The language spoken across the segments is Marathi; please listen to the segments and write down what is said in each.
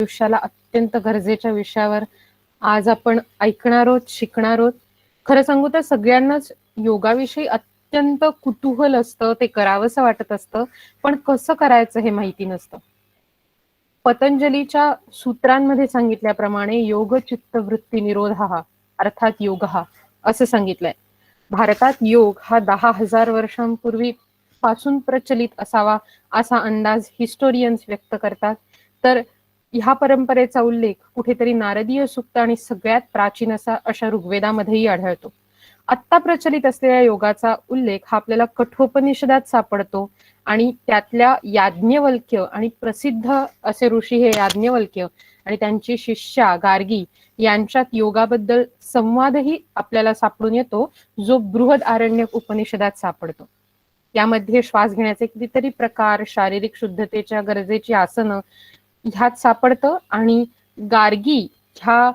आयुष्याला अत्यंत गरजेच्या विषयावर आज आपण ऐकणार आहोत, शिकणार आहोत. खरं सांगू तर सगळ्यांनाच योगाविषयी अत्यंत कुतूहल असतं, ते करावंसं वाटत असतं, पण कसं करायचं हे माहिती नसतं. पतंजलीच्या सूत्रांमध्ये सांगितल्याप्रमाणे योग चित्त वृत्ती निरोधः अर्थात योगः असं सांगितलंय. भारतात योग हा 10,000 वर्षांपूर्वी पासून प्रचलित असावा असा अंदाज हिस्टोरियन्स व्यक्त करतात. तर ह्या परंपरेचा उल्लेख कुठेतरी नारदीय सूक्त आणि सगळ्यात प्राचीन अशा ऋग्वेदामध्येही आढळतो. आत्ता प्रचलित असलेल्या योगाचा उल्लेख हा आपल्याला कठोपनिषदात सापडतो आणि त्यातल्या याज्ञवल्क्य आणि प्रसिद्ध असे ऋषी हे याज्ञवल्क्य आणि त्यांची शिष्या गार्गी यांच्यात योगाबद्दल संवादही आपल्याला सापडून येतो, जो बृहद आरण्यक उपनिषदात सापडतो. यामध्ये श्वास घेण्याचे कितीतरी प्रकार, शारीरिक शुद्धतेच्या गरजेची आसनं ह्यात सापडतं आणि गार्गी ह्या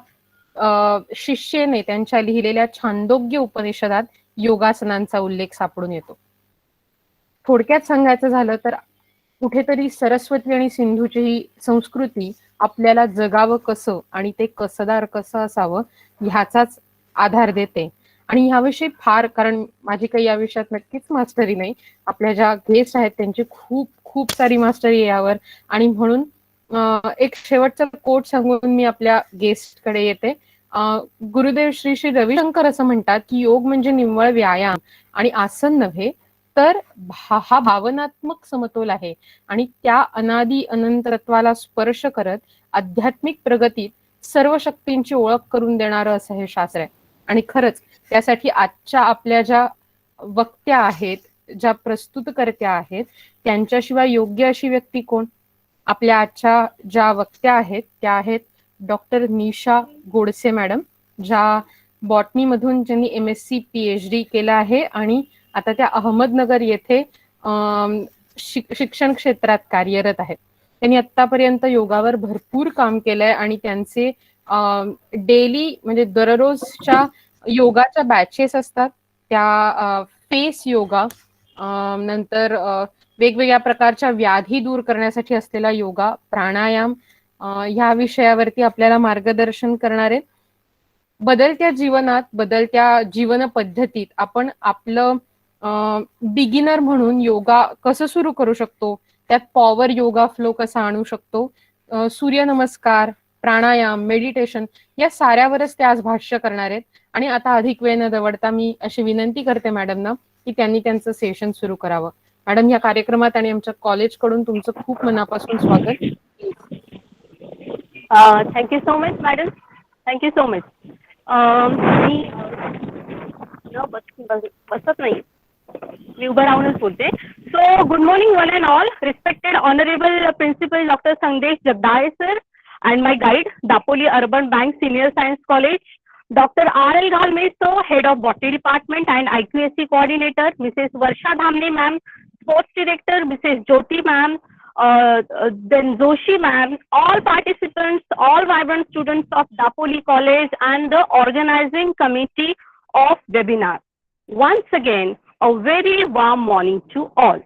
शिष्येने त्यांच्या लिहिलेल्या छांदोग्य उपनिषदात योगासनांचा उल्लेख सापडून येतो. थोडक्यात सांगायचं झालं तर कुठेतरी सरस्वती आणि सिंधूची ही संस्कृती आपल्याला जगावं कसं आणि ते कसदार कसं असावं ह्याचाच आधार देते. आणि ह्याविषयी फार, कारण माझी काही या विषयात नक्कीच मास्टरी नाही, आपल्या ज्या गेस्ट आहेत त्यांची खूप खूप सारी मास्टरी यावर, आणि म्हणून एक शेवटचा कोट सांगून मी आपल्या गेस्टकडे येते. गुरुदेव श्री श्री रविशंकर असं म्हणतात की योग म्हणजे निव्वळ व्यायाम आणि आसन नव्हे, तर हा भावनात्मक समतोल आहे आणि त्या अनादी अनंत तत्वाला स्पर्श करत आध्यात्मिक प्रगतीत सर्व शक्तींची ओळख करून देणारं असं हे शास्त्र आहे. आणि खरंच त्यासाठी आजच्या आपल्या ज्या वक्त्या आहेत, ज्या प्रस्तुतकर्त्या आहेत, त्यांच्याशिवाय योग्य अशी व्यक्ती कोण? आपल्या आजच्या ज्या वक्त्या आहेत त्या आहेत डॉक्टर निशा गोडसे मॅडम, ज्या बॉटनीमधून ज्यांनी MSc PhD केलं आहे आणि आता त्या अहमदनगर येथे शिक्षण क्षेत्रात कार्यरत आहेत. त्यांनी आतापर्यंत योगावर भरपूर काम केलंय आणि त्यांचे डेली म्हणजे दररोजच्या योगाच्या बॅचेस असतात, त्या फेस योगा, नंतर वेगवेगळ्या प्रकारच्या व्याधी दूर करण्यासाठी असलेला योगा, प्राणायाम, ह्या विषयावरती आपल्याला मार्गदर्शन करणारे. बदलत्या जीवनात, बदलत्या जीवन पद्धतीत आपण आपलं बिगिनर म्हणून योगा कसं सुरू करू शकतो, त्यात पॉवर योगा फ्लो कसा आणू शकतो, सूर्यनमस्कार, प्राणायाम, मेडिटेशन या साऱ्यावरच ते आज भाष्य करणार आहेत. आणि आता अधिक वेळ न दवडता मी अशी विनंती करते मॅडमना की त्यांनी त्यांचं सेशन सुरू करावं. मॅडम, या कार्यक्रमात आणि आमच्या कॉलेजकडून तुमचं खूप मनापासून स्वागत. Thank you so much madam, thank you so much. मी बसत नाही, मी उभं राहूनच बोलते. So good morning one and all. Respected honourable principal doctor Sandesh Jagdale sir and my guide, Dapoli Urban Bank Senior Science College, Dr. R.L. Ghalmeso, Head of Botany Department and IQSC Coordinator, Mrs. Varsha Dhamne Ma'am, Sports Director, Mrs. Jyoti Ma'am, then Joshi Ma'am, all participants, all vibrant students of Dapoli College and the organizing committee of webinar. Once again, a very warm morning to all.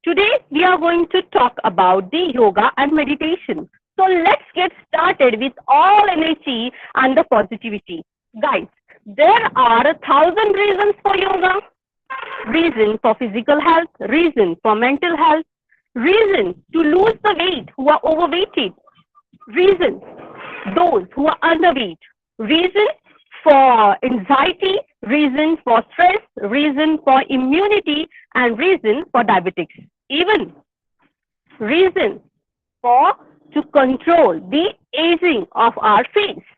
Today we are going to talk about the yoga and meditation. So let's get started with all energy and the positivity. Guys, there are 1,000 reasons for yoga. Reason for physical health, reason for mental health, reason to lose the weight who are overweighted, reason those who are underweight, reason for anxiety, reason for stress, reason for immunity, and reason for diabetics. Even reason for to control the aging of our face.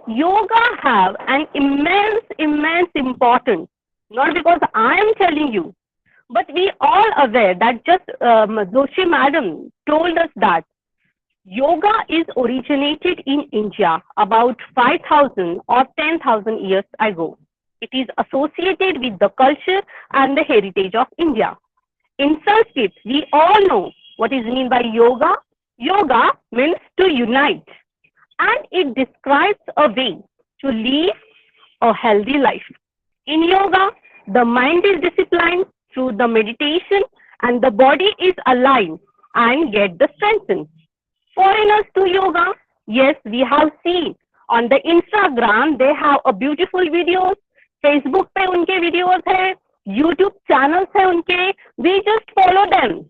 Yoga have an immense importance, not because I am telling you, but we all aware that just Joshi madam told us that yoga is originated in India about 5,000 or 10,000 years ago. It is associated with the culture and the heritage of India. In Sanskrit, we all know what is meant by yoga. Yoga means to unite, and it describes a way to live a healthy life. In yoga, the mind is disciplined through the meditation, and the body is aligned and get the strengthened. foreigners to yoga. Yes, we have seen on the Instagram they have a beautiful videos. Facebook पे उनके videos है, YouTube channels है उनके. We just follow them.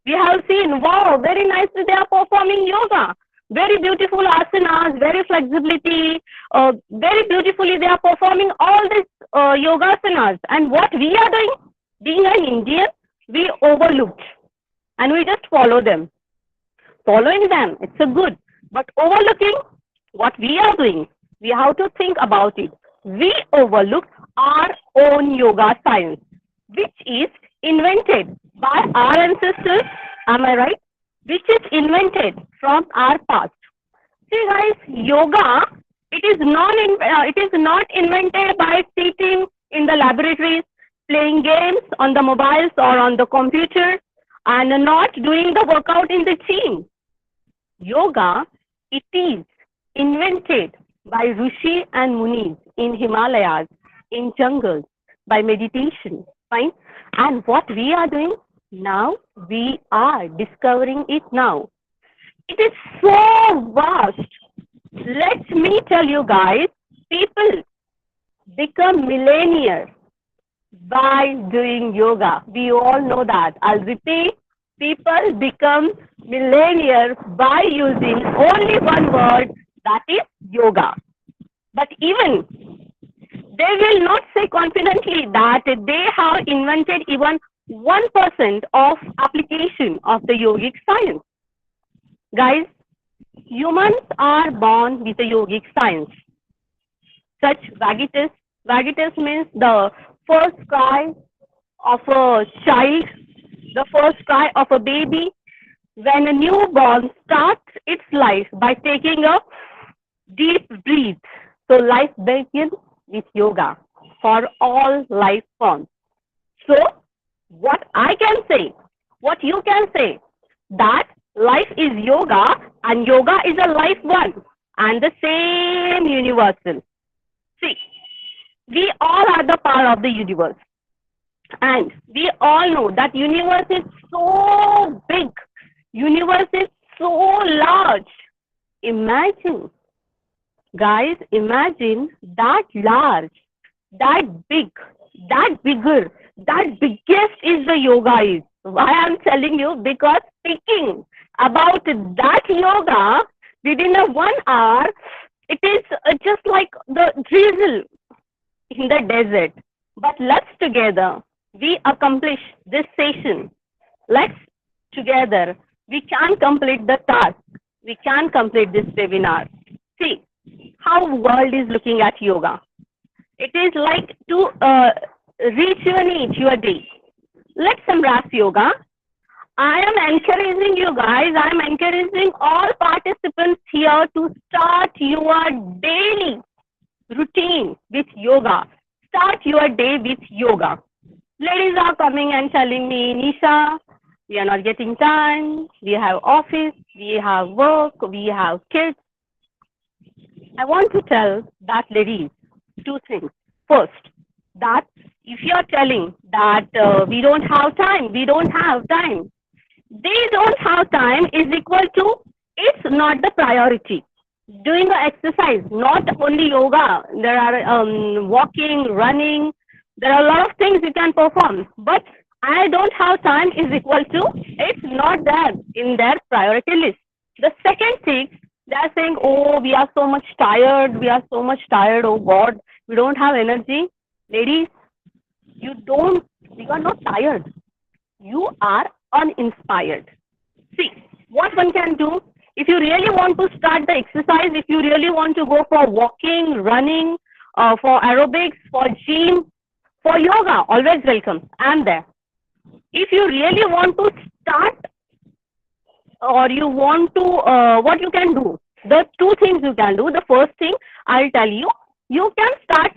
We have seen, wow, very nicely they are performing yoga. Very beautiful asanas, very flexibility, very beautifully they are performing all these yoga asanas. And what we are doing, being an Indian, we overlooked and we just follow them. Following them, it's a good. But overlooking what we are doing, we have to think about it. We overlooked our own yoga science, which is invented by our ancestors, am I right? Which is invented from our past. See guys, yoga, it is not invented by sitting in the laboratories, playing games on the mobiles or on the computer, and not doing the workout in the gym. Yoga, it is invented by Rishi and Munis in Himalayas, in jungles, by meditation, fine? And what we are doing now, we are discovering it now. It is so vast. Let me tell you guys, people become millionaires by doing yoga. We all know that. I'll repeat, people become millionaires by using only one word, that is yoga. But even they will not say confidently that they have invented even 1% of application of the yogic science. Guys, humans are born with a yogic science. Such vagitus. Vagitus means the first cry of a child, the first cry of a baby. When a newborn starts its life by taking a deep breath. So life begins with yoga for all life forms. So what I can say, what you can say, that life is yoga and yoga is a life one and the same universal. See, we all are the part of the universe. And we all know that universe is so big. Universe is so large. Imagine, guys, imagine that large, that big, that bigger, that biggest is the yoga is. Why I'm telling you? Because speaking about that yoga within a 1 hour, it is just like the drizzle in the desert. But let's together, we accomplish this session. Let's together, we can complete the task. We can complete this webinar. See how world is looking at yoga. It is like to rejuvenate your day. Let's embrace yoga. I am encouraging you guys, I am encouraging all participants here to start your daily routine with yoga. Start your day with yoga. Ladies are coming and telling me, Nisha, we are not getting time, we have office, we have work, we have kids. I want to tell that ladies 2 things. First, that if you are telling that we don't have time, they don't have time is equal to, it's not the priority. Doing the exercise, not only yoga, there are walking, running, there are a lot of things you can perform, but I don't have time is equal to, it's not there in their priority list. The second thing, they are saying, oh, we are so much tired, oh God, we don't have energy. Ladies, you are not tired. You are uninspired. See, what one can do, if you really want to start the exercise, if you really want to go for walking, running, for aerobics, for gym, for yoga, always welcome. I'm there. If you really want to start or you want to, what you can do? The 2 things you can do. The first thing I'll tell you, you can start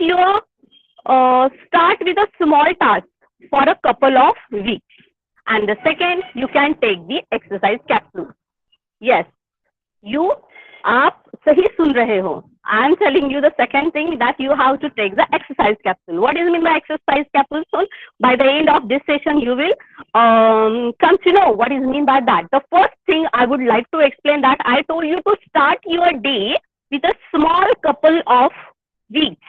with a small task for a couple of weeks. And the second, you can take the exercise capsule. Yes, आप सही सुन रहे हो. I'm telling you the second thing, that you have to take the exercise capsule. What does it mean by exercise capsule? So by the end of this session, you will come to know what is mean by that. The first thing I would like to explain, that I told you to start your day with a small couple of weeks.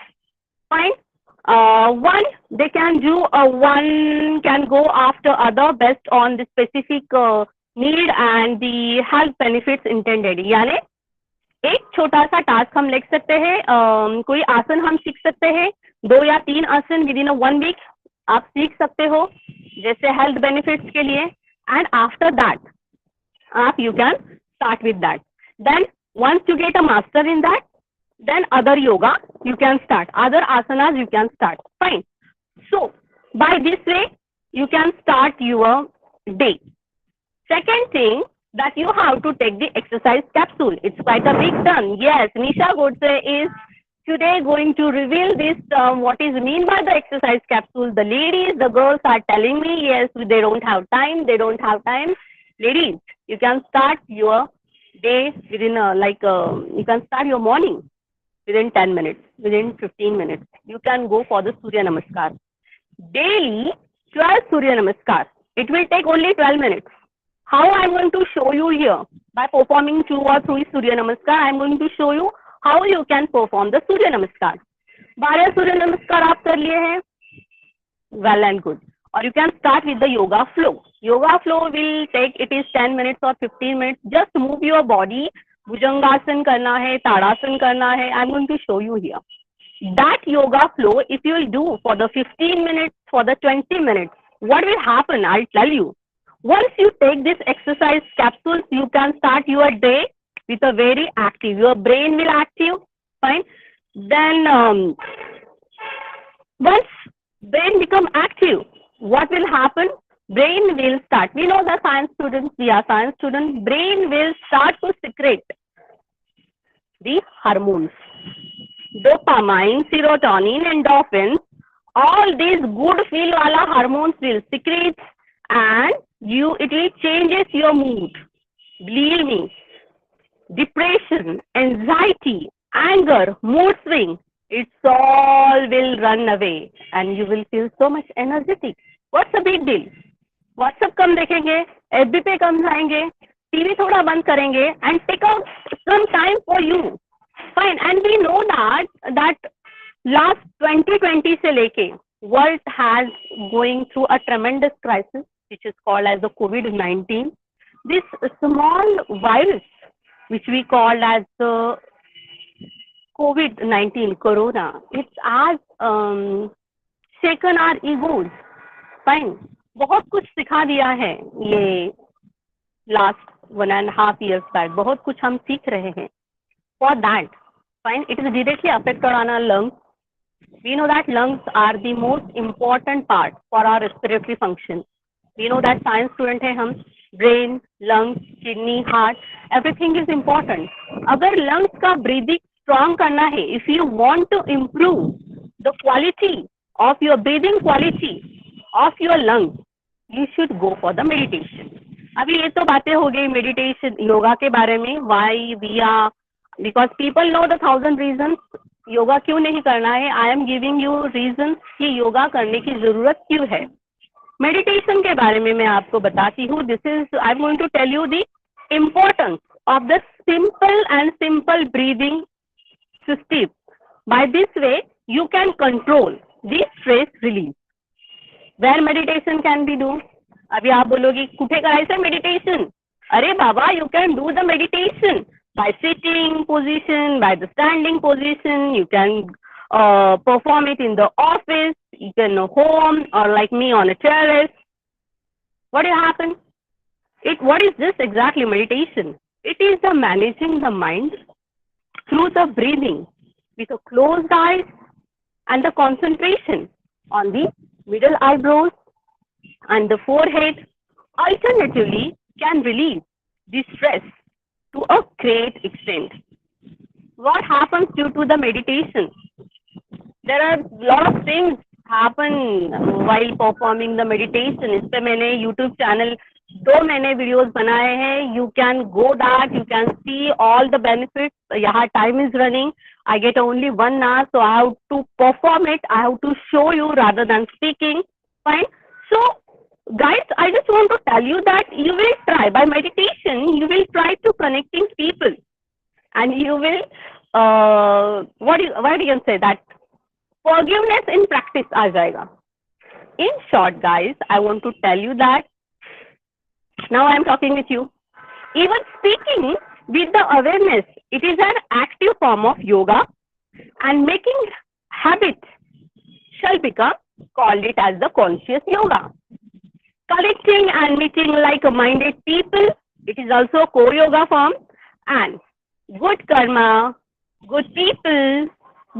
Fine. One, they can do, one can go after other based on the specific need and the health benefits intended. यानी एक छोटा सा टास्क हम लिख सकते हैं, कोई आसन हम सीख सकते हैं, 2 या 3 आसन विद इन 1 वीक आप सीख सकते हो जैसे हेल्थ बेनिफिट्स के लिए, एंड आफ्टर दैट आप you can start with that. Then once you get a master in that, then other yoga you can start, other asanas you can start. Fine. So by this way you can start your day. Second thing, that you have to take the exercise capsule. It's quite a big term. Yes, Nisha Godse is today going to reveal this what is mean by the exercise capsule. The ladies, the girls are telling me yes, they don't have time, they don't have time. Ladies, you can start your day within you can start your morning within 10 minutes, within 15 minutes. You can go for the Surya Namaskar. Daily 12 Surya Namaskar. It will take only 12 minutes. How I am going to show you here? By performing 2 or 3 Surya Namaskar, I am going to show you how you can perform the Surya Namaskar. 12 Surya Namaskar आप कर लिए हैं, well and good. Or you can start with the yoga flow. Yoga flow will take, it is 10 minutes or 15 minutes. Just move your body. Bhujangasana करना है, ताड़ासन करना है. I'm going to show you here. That yoga flow, if you will do for the 15 minutes, for the 20 minutes, what will happen? I'll tell you. Once you take this exercise capsules, you can start your day with a very active. Your brain will active. Fine. Then once brain become active, what will happen? Brain will start. We know the science students, we are science students. Brain will start to secrete the hormones. Dopamine, serotonin, endorphins, all these good feel wala hormones will secrete, and it will changes your mood. Believe me, depression, anxiety, anger, mood swing, it's all will run away and you will feel so much energetic. What's the big deal? WhatsApp कम देखेंगे, FB पे कम जाएंगे, TV थोड़ा बंद करेंगे, and take out some time for you. Fine. And we know that last 2020 से लेके world has going through a tremendous crisis which is called as the COVID-19. This small virus which we call as the COVID-19, Corona, it has shaken our egos. Fine. बहुत कुछ सिखा दिया है ये last 1.5 years back. बहुत कुछ हम सीख रहे हैं. For that, fine, it is directly affected on our lungs. We know that lungs are the most important part for our respiratory function. We know that science student है हम. Brain, lungs, kidney, heart, everything is important. अगर lungs का breathing strong करना है, if you want to improve the quality of your breathing quality of your lungs, you should go for the meditation. अभी ये तो बातें हो गई meditation योगा के बारे में. Why we are, because people know the 1000 reasons yoga क्यों नहीं करना है. I am giving you reasons कि योगा करने की जरूरत क्यों है. मेडिटेशन के बारे में मैं आपको बताती हूँ. This is, I am going to tell you the importance of the simple breathing system. By this way, you can control the stress release. Where meditation can be do? अभी आप बोलोगे कुठे करायचं meditation? अरे बाबा, you can do the meditation by sitting position, by the standing position. You can perform it in the office, you can home, or like me on a terrace. What will happen? What is this exactly meditation? It is the managing the mind through the breathing with a closed eyes and the concentration on the middle eyebrows and the forehead. Alternatively, can release the stress to a great extent. What happens due to the meditation? There are a lot of things happen while performing the meditation. Is pay Maine YouTube channel 2 Maine videos बनाए हैं. You can go that, you can see all the benefits. यहाँ time is running. I get only 1 hour, so I have to perform it. I have to show you rather than speaking. Fine. So, guys, I just want to tell you that you will try by meditation. You will try to connecting people, and you will what do you can say that forgiveness in practice आ जाएगा. In short, guys, I want to tell you that now I am talking with you. Even speaking with the awareness, it is an active form of yoga, and making habit shall become called it as the conscious yoga. Collecting and meeting like-minded people, it is also co-yoga form, and good karma, good people,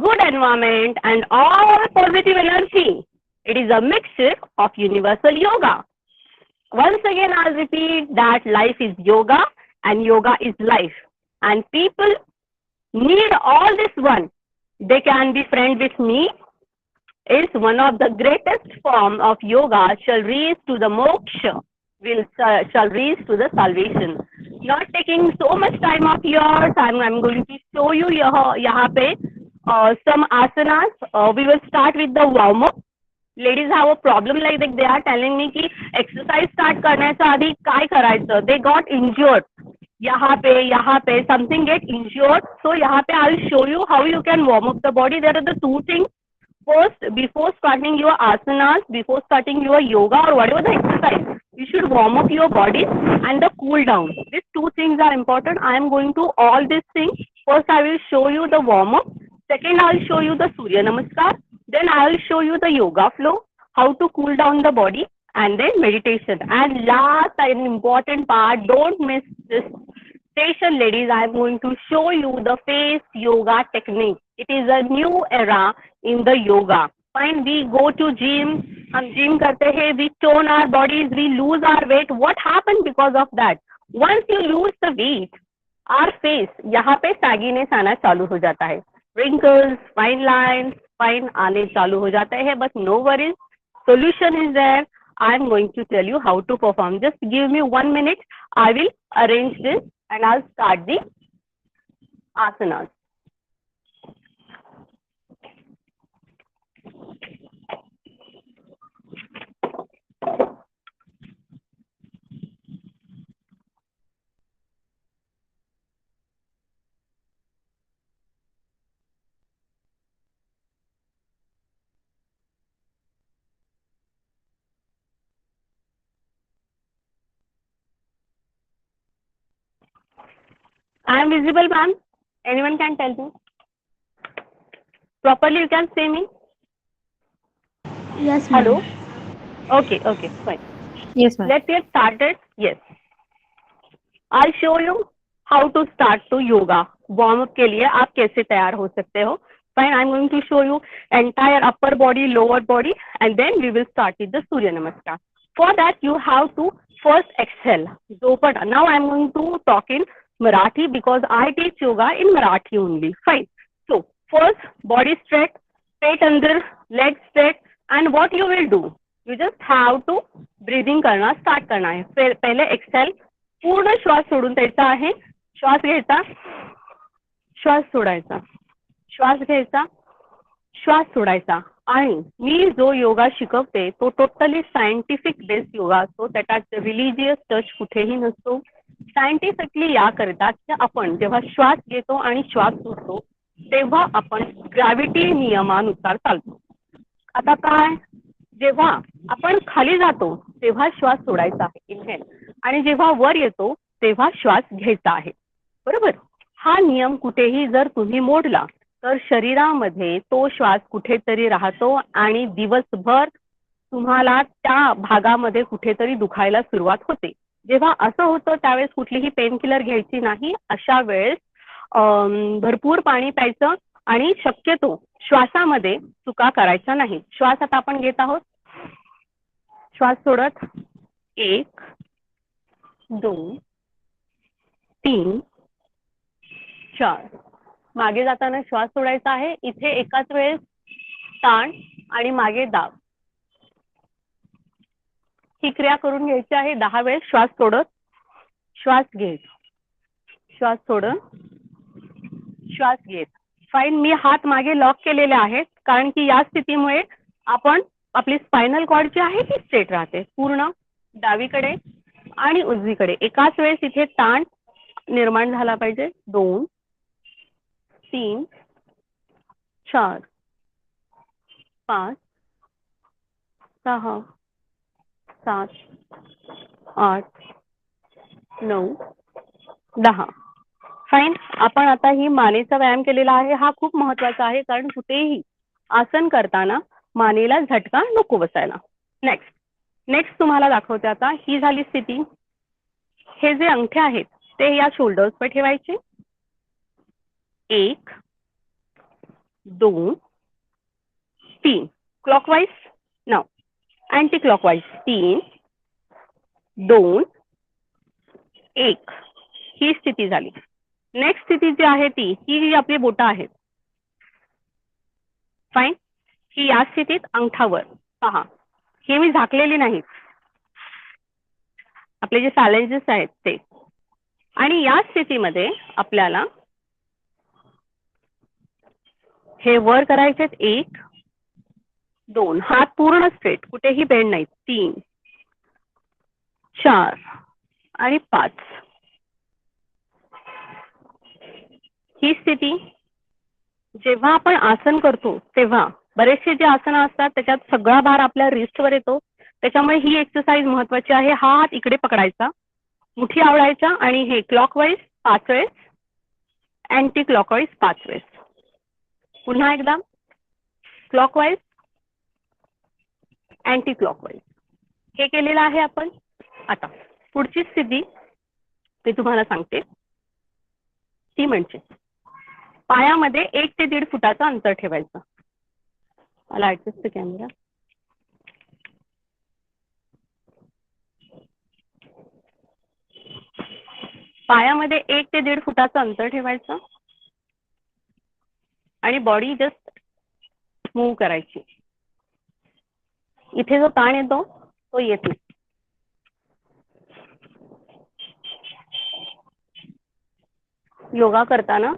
good environment, and all positive energy. It is a mixture of universal yoga. Once again, I'll repeat that life is yoga and yoga is life. And people need all this one. They can be friend with me. It's one of the greatest form of yoga shall reach to the moksha, shall reach to the salvation. Not taking so much time of yours, I'm going to show you yahan pe some asanas. We will start with the warm up. Ladies have a problem like that. They are telling me कि exercise start करण्याच्या आधी काय करायचं. They got injured. यहाँ पे something get injured. So यहाँ पे I'll show you how you can warm up the body. There are the two things. First, before starting your asanas, before starting your yoga or whatever the exercise, you should warm up your body and the cool down. These two things are important. I am going to all these things. First, I will show you the warm up. Second, I'll show you the Surya Namaskar. Then I'll show you the yoga flow, how to cool down the body, and then meditation. And last and important part, don't miss this station, ladies. I'm going to show you the face yoga technique. It is a new era in the yoga. Fine, we go to gym, Hum gym करते हैं, we tone our bodies, we lose our weight. What happened because of that? Once you lose the weight, our face यहाँ पे sagginess आना चालू हो जाता है. Wrinkles, fine lines, fine आने चालू हो जाते हैं. But no worries, solution is there. I'm going to tell you how to perform. Just give me 1 minute. I will arrange this and I'll start the asanas. I am visible, ma'am. Anyone can tell me? Properly, you can say me. Yes, ma'am. Hello. Okay, fine. Yes, ma'am. Let's get started. Yes. I'll show you how to start to yoga. Warm up के लिए आप कैसे तैयार हो सकते हो. Fine. I'm going to show you entire upper body, lower body, and then we will start with the Surya Namaskar. For that, you have to first exhale. Now I'm going to talk in Marathi because I teach yoga in Marathi only. Fine. So first, body straight, straight under, legs straight, and what you will do? You just have to breathing करना start करना है. पहले exhale, पूर्ण श्वास सोडून द्यायचा आहे. श्वास घ्यायचा, श्वास सोडायचा, श्वास घ्यायचा, श्वास सोडायचा. आणि मी जो योगा शिकवते तो टोटली सायंटिफिक बेस योगा असतो. त्याच्यात रिलिजियस टच कुठेही नसतो. सायंटिफिकली याकरिता की आपण जेव्हा श्वास घेतो आणि श्वास सोडतो तेव्हा आपण ग्रॅव्हिटी नियमानुसार चालतो. आता काय, जेव्हा आपण खाली जातो तेव्हा श्वास सोडायचा आहे, इनहेल, आणि जेव्हा वर येतो तेव्हा श्वास घ्यायचा आहे. बरोबर. हा नियम कुठेही जर तुम्ही मोडला तर शरीरामध्ये तो श्वास कुठेतरी राहतो आणि दिवसभर तुम्हाला त्या भागामध्ये कुठेतरी दुखायला सुरुवात होते. जेव्हा असं होतं त्यावेळेस कुठलीही पेन किलर घ्यायची नाही. अशा वेळेस भरपूर पाणी प्यायचं आणि शक्यतो श्वासामध्ये चुका करायचा नाही. श्वास आता आपण घेत आहोत. श्वास सोडत 1 2 3 4. मागे जाताना श्वास सोडायचा आहे. इथे एकाच वेळेस ताण आणि मागे दाब ही क्रिया करून घ्यायची आहे. 10 वेळेस श्वास सोडत, श्वास घेत, श्वास सोडत, श्वास घेत, फाईन. मी हात मागे लॉक केलेले आहेत कारण की या स्थितीमुळे आपण आपली स्पायनल कॉर्ड जी आहे ती स्ट्रेट राहते पूर्ण डावीकडे आणि उजवीकडे. एकाच वेळेस इथे ताण निर्माण झाला पाहिजे. 2 3 4 5 6 7 8 9 10. फाईन. आपण आता ही मानेचा व्यायाम केलेला आहे. हा खूप महत्वाचा आहे कारण कुठेही आसन करताना मानेला झटका नको बसायला. नेक्स्ट तुम्हाला दाखवते आता. ही झाली स्थिती. हे जे अंगठे आहेत ते या शोल्डर्सवर ठेवायचे. 1 2 3 क्लॉकवाईज. नाव अँटी क्लॉकवाईज. 3 2 1. ही स्थिती झाली. नेक्स्ट स्थिती जी आहे ती ही जी आपली बोटं आहेत. फाईन. ही या स्थितीत अंगठावर पहा. हे मी झाकलेली नाहीत. आपले जे फॅलेंजेस आहेत ते. आणि या स्थितीमध्ये आपल्याला हे वर करायचे. 1 2 हात पूर्ण स्ट्रेट कुठेही बेंड नाही. 3 4 आणि 5. ही स्थिती. जेव्हा आपण आसन करतो तेव्हा बरेचसे जे आसन असतात त्याच्यात सगळा भार आपल्या रिस्टवर येतो. त्याच्यामुळे ही एक्सरसाइज महत्वाची आहे. हा हात इकडे पकडायचा, मुठी आवळायचा आणि हे क्लॉकवाईज 5 वेळेस, अँटी क्लॉकवाईज 5 वेळेस. पुन्हा एकदा क्लॉकवाईज, अँटी क्लॉकवाईज. हे केलेलं आहे आपण. आता पुढची स्थिती मी तुम्हाला सांगते ती म्हणजे पायामध्ये 1 ते 1.5 फुटाचं अंतर ठेवायचं. मला ऍडजस्ट कॅमेरा. पायामध्ये 1 ते 1.5 फुटाचं अंतर ठेवायचं आणि बॉडी जस्ट मूव्ह करायची. इथे जो ताण येतो तो येत नाही. योगा करताना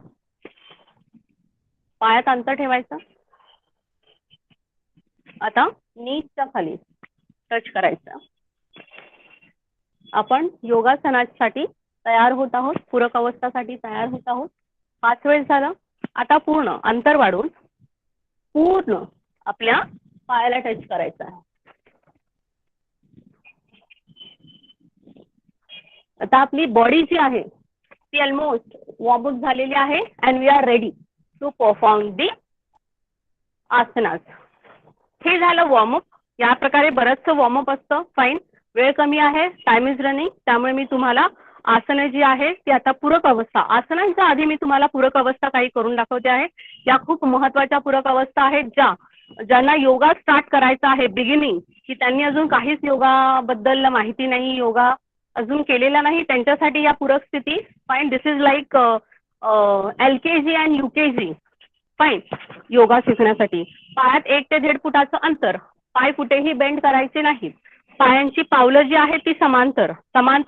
पायात अंतर ठेवायचं. आता नीच्या खाली टच करायचं. आपण योगासनासाठी तयार होत आहोत, पूरक अवस्थासाठी तयार होत आहोत. 5 वेळेस झालं. आता पूर्ण अंतर वाढवून पूर्ण आपल्या पायाला टच करायचं आहे. आता आपली बॉडी जी आहे ती ऑलमोस्ट वॉर्म अप झालेली आहे and we are ready to perform the आसनास. हे झालं वॉर्मअप. या प्रकारे बरंचसं वॉर्मअप असतं. फाईन. वेळ कमी आहे, टाइम इज रनिंग, त्यामुळे मी तुम्हाला आसनं जी आहे ती आता पूरक अवस्था, आसनांच्या आधी मी तुम्हाला पूरक अवस्था काही करून दाखवते आहे. या खूप महत्वाच्या पूरक अवस्था आहेत ज्यांना योगा स्टार्ट करायचा आहे बिगिनिंग, की त्यांनी अजून काहीच योगाबद्दल माहिती नाही, योगा अजून केलेला नाही, त्यांच्यासाठी या पूरक स्थिती. Fine. This is like LKG and UKG. Fine. Yoga शिकण्यासाठी पायात 1 ते 1.5 फुटाचं अंतर. पाय कुठेही बेंड करायचे नाहीत. पायांची पावलं जी आहेत ती समांतर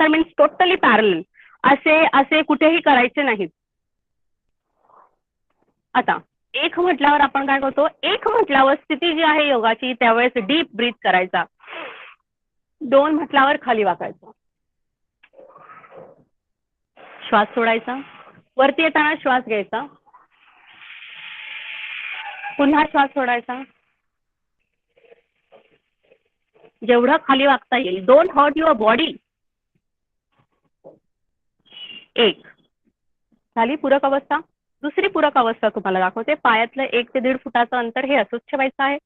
मीन्स टोटली पॅरलल असे कुठेही करायचे नाहीत. आता 1 म्हटल्यावर आपण काय करतो, 1 म्हटल्यावर स्थिती जी आहे योगाची त्यावेळेस डीप ब्रीथ करायचा. 2 म्हटल्यावर खाली वाकायचं, श्वास सोडायचा. वरती येताना श्वास घ्यायचा, पुन्हा श्वास सोडायचा. जेवढं खाली वाकता येईल. Don't hurt your body. 1 झाली पूरक अवस्था. दुसरी पूरक अवस्था तुम्हाला दाखवते. पायातलं 1 ते 1.5 फुटाचं अंतर हे असंच ठेवायचं आहे.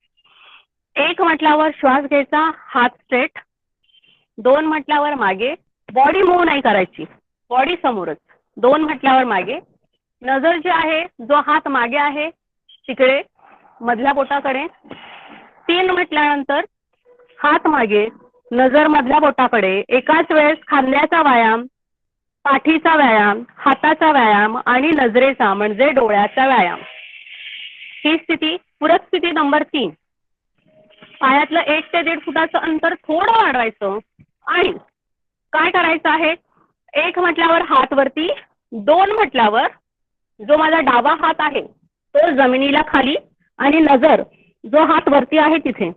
1 म्हटल्यावर श्वास घ्यायचा, हात स्ट्रेट. 2 म्हटल्यावर मागे, बॉडी मूव्ह नाही करायची, बॉडी समोरच. 2 म्हटल्यावर मागे, नजर जी आहे जो हात मागे आहे तिकडे मधल्या बोटाकडे. 3 म्हटल्यानंतर हात मागे, नजर मधल्या बोटाकडे. एकाच वेळेस खांद्याचा व्यायाम, पाठीचा व्यायाम, हाताचा व्यायाम आणि नजरेचा म्हणजे डोळ्याचा व्यायाम. ही स्थिती पूरक स्थिती नंबर 3. पायातलं 1 ते 1.5 फुटाचं अंतर थोडं वाढवायचं आणि काय करायचं आहे. 1 म्हटल्यावर हात वरती, 2 म्हटल्यावर जो माझा डावा हात आहे तो जमिनीला खाली आणि नजर जो हात वरती आहे तिथे.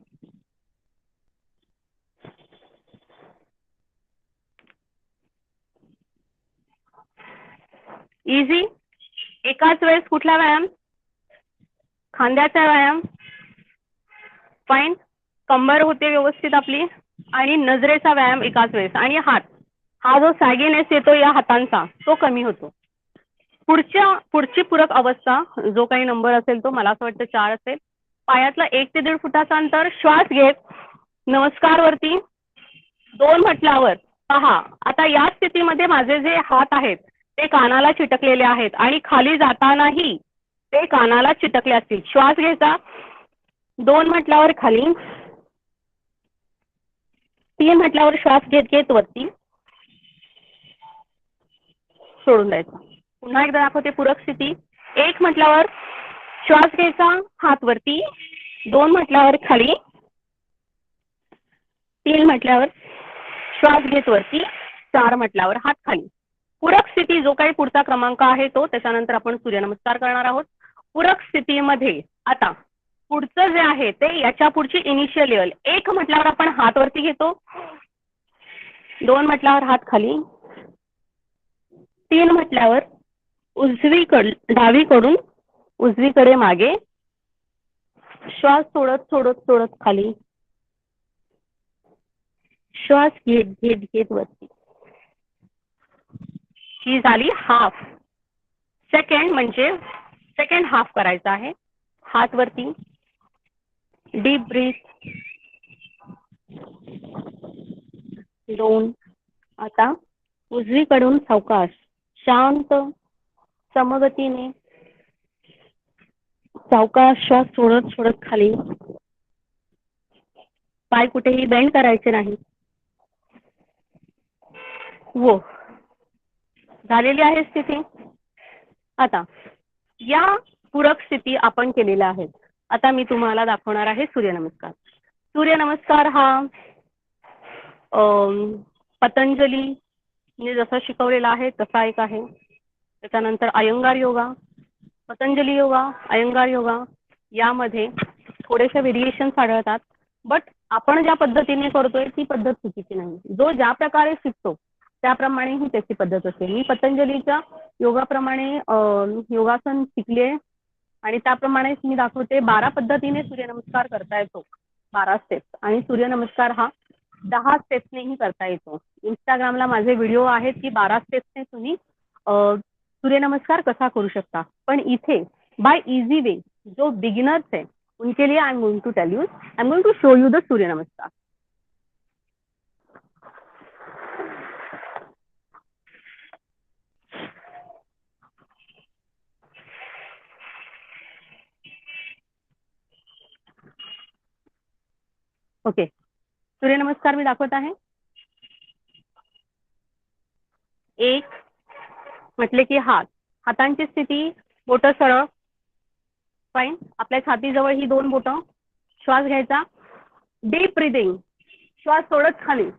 इझी. एकाच वेळेस कुठला व्यायाम? खांद्याचा व्यायाम. फाईन. कंबर होते व्यवस्थित आपली आणि नजरेचा व्यायाम एकाच वेळेस. आणि हात, हा जो सॅगीनेस येतो या हातांचा तो कमी होतो. पुढची पूरक अवस्था जो काही नंबर असेल तो मला असं वाटतं 4 असेल. पायातला 1 ते 1.5 फुटाचा अंतर. श्वास घेत नमस्कार वरती 2 म्हटल्यावर पहा. आता या स्थितीमध्ये माझे जे हात आहेत ते कानाला चिटकलेले आहेत आणि खाली जातानाही ते कानाला चिटकले असतील. श्वास घ्यायचा 2 म्हटल्यावर खाली, 3 म्हटल्यावर श्वास घेत घेत वरती सोडून द्यायचा. पुन्हा एकदा दाखवते पूरक स्थिती. 1 म्हटल्यावर श्वास घ्यायचा, हात वरती. 2 म्हटल्यावर खाली, 3 म्हटल्यावर श्वास घेत वरती, 4 म्हटल्यावर हात खाली. पूरक स्थिती जो काही पुढचा क्रमांक आहे तो, त्याच्यानंतर आपण सूर्यनमस्कार करणार आहोत. पूरक स्थितीमध्ये आता पुढचं जे आहे ते याच्या पुढची इनिशियल लेवल. 1 म्हटल्यावर आपण हात वरती घेतो, 2 म्हटल्यावर हात खाली, 3 म्हटल्यावर डावीकडून उजवीकडे मागे, श्वास सोडत सोडत सोडत खाली, श्वास घेत घेत घेत वरती. ही झाली हाफ. सेकंड म्हणजे सेकंड हाफ करायचा आहे. हात वरती, डीप ब्रीथ. 2. आता उजवीकडून सावकाश शांत समगतीने सावकाश श्वास सोडत सोडत खाली. पाय कुठेही बेंड करायचे नाही. वो झालेली आहे स्थिती. आता या पूरक स्थिती आपण केलेल्या आहेत. आता मी तुम्हाला दाखवणार आहे सूर्यनमस्कार. सूर्यनमस्कार हा पतंजलीने जसा शिकवलेला आहे तसा एक आहे. त्याच्यानंतर अयंगार योगा, पतंजली योगा, अयंगार योगा यामध्ये थोडेसे व्हेरिएशन्स आढळतात. बट आपण ज्या पद्धतीने करतोय ती पद्धत चुकीची नाही. जो ज्या प्रकारे शिकतो त्याप्रमाणे ही त्याची पद्धत असेल. मी पतंजलीच्या योगाप्रमाणे योगासन शिकले आणि त्याप्रमाणेच मी दाखवते. 12 पद्धतीने सूर्यनमस्कार करता येतो, 12 स्टेप्स. आणि सूर्यनमस्कार हा 10 स्टेप्सनेही करता येतो. इंस्टाग्रामला माझे व्हिडिओ आहेत की 12 स्टेप्सने तुम्ही सूर्यनमस्कार कसा करू शकता. पण इथे बाय इझी वे जो बिगिनर्स है उनके लिए I am going to tell you, I am going to show you the surya namaskar. Okay, surya namaskar मी दाखवत आहे. 1 म्हटले की हात, हातांची स्थिती, बोटं सरळ. फाईन. आपल्या छातीजवळ ही 2 बोटं. श्वास घ्यायचा, डीप ब्रीदिंग, श्वास सोडत खाली.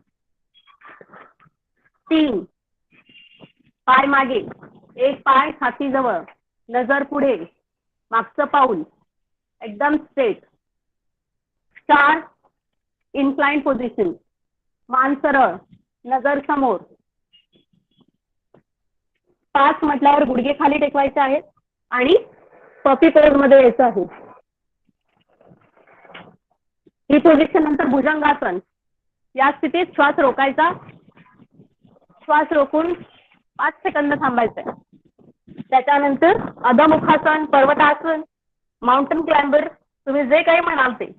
3 पाय मागे, 1 पाय छातीजवळ, नजर पुढे, मागचं पाऊल एकदम स्ट्रेट. 4 इन्क्लाइन पोझिशन, मान सरळ, नजर समोर. 5 म्हटल्यावर गुडघे खाली टेकवायचे आहेत आणि पॉपी पोज मध्ये यायचं आहे. ही पोझिशन नंतर भुजंगासन. या स्थितीत श्वास रोकायचा, श्वास रोखून 5 सेकंद थांबायचं. त्याच्यानंतर अधमुखासन, पर्वतासन, माउंटन क्लाइंबर, तुम्ही जे काही म्हणाल ते.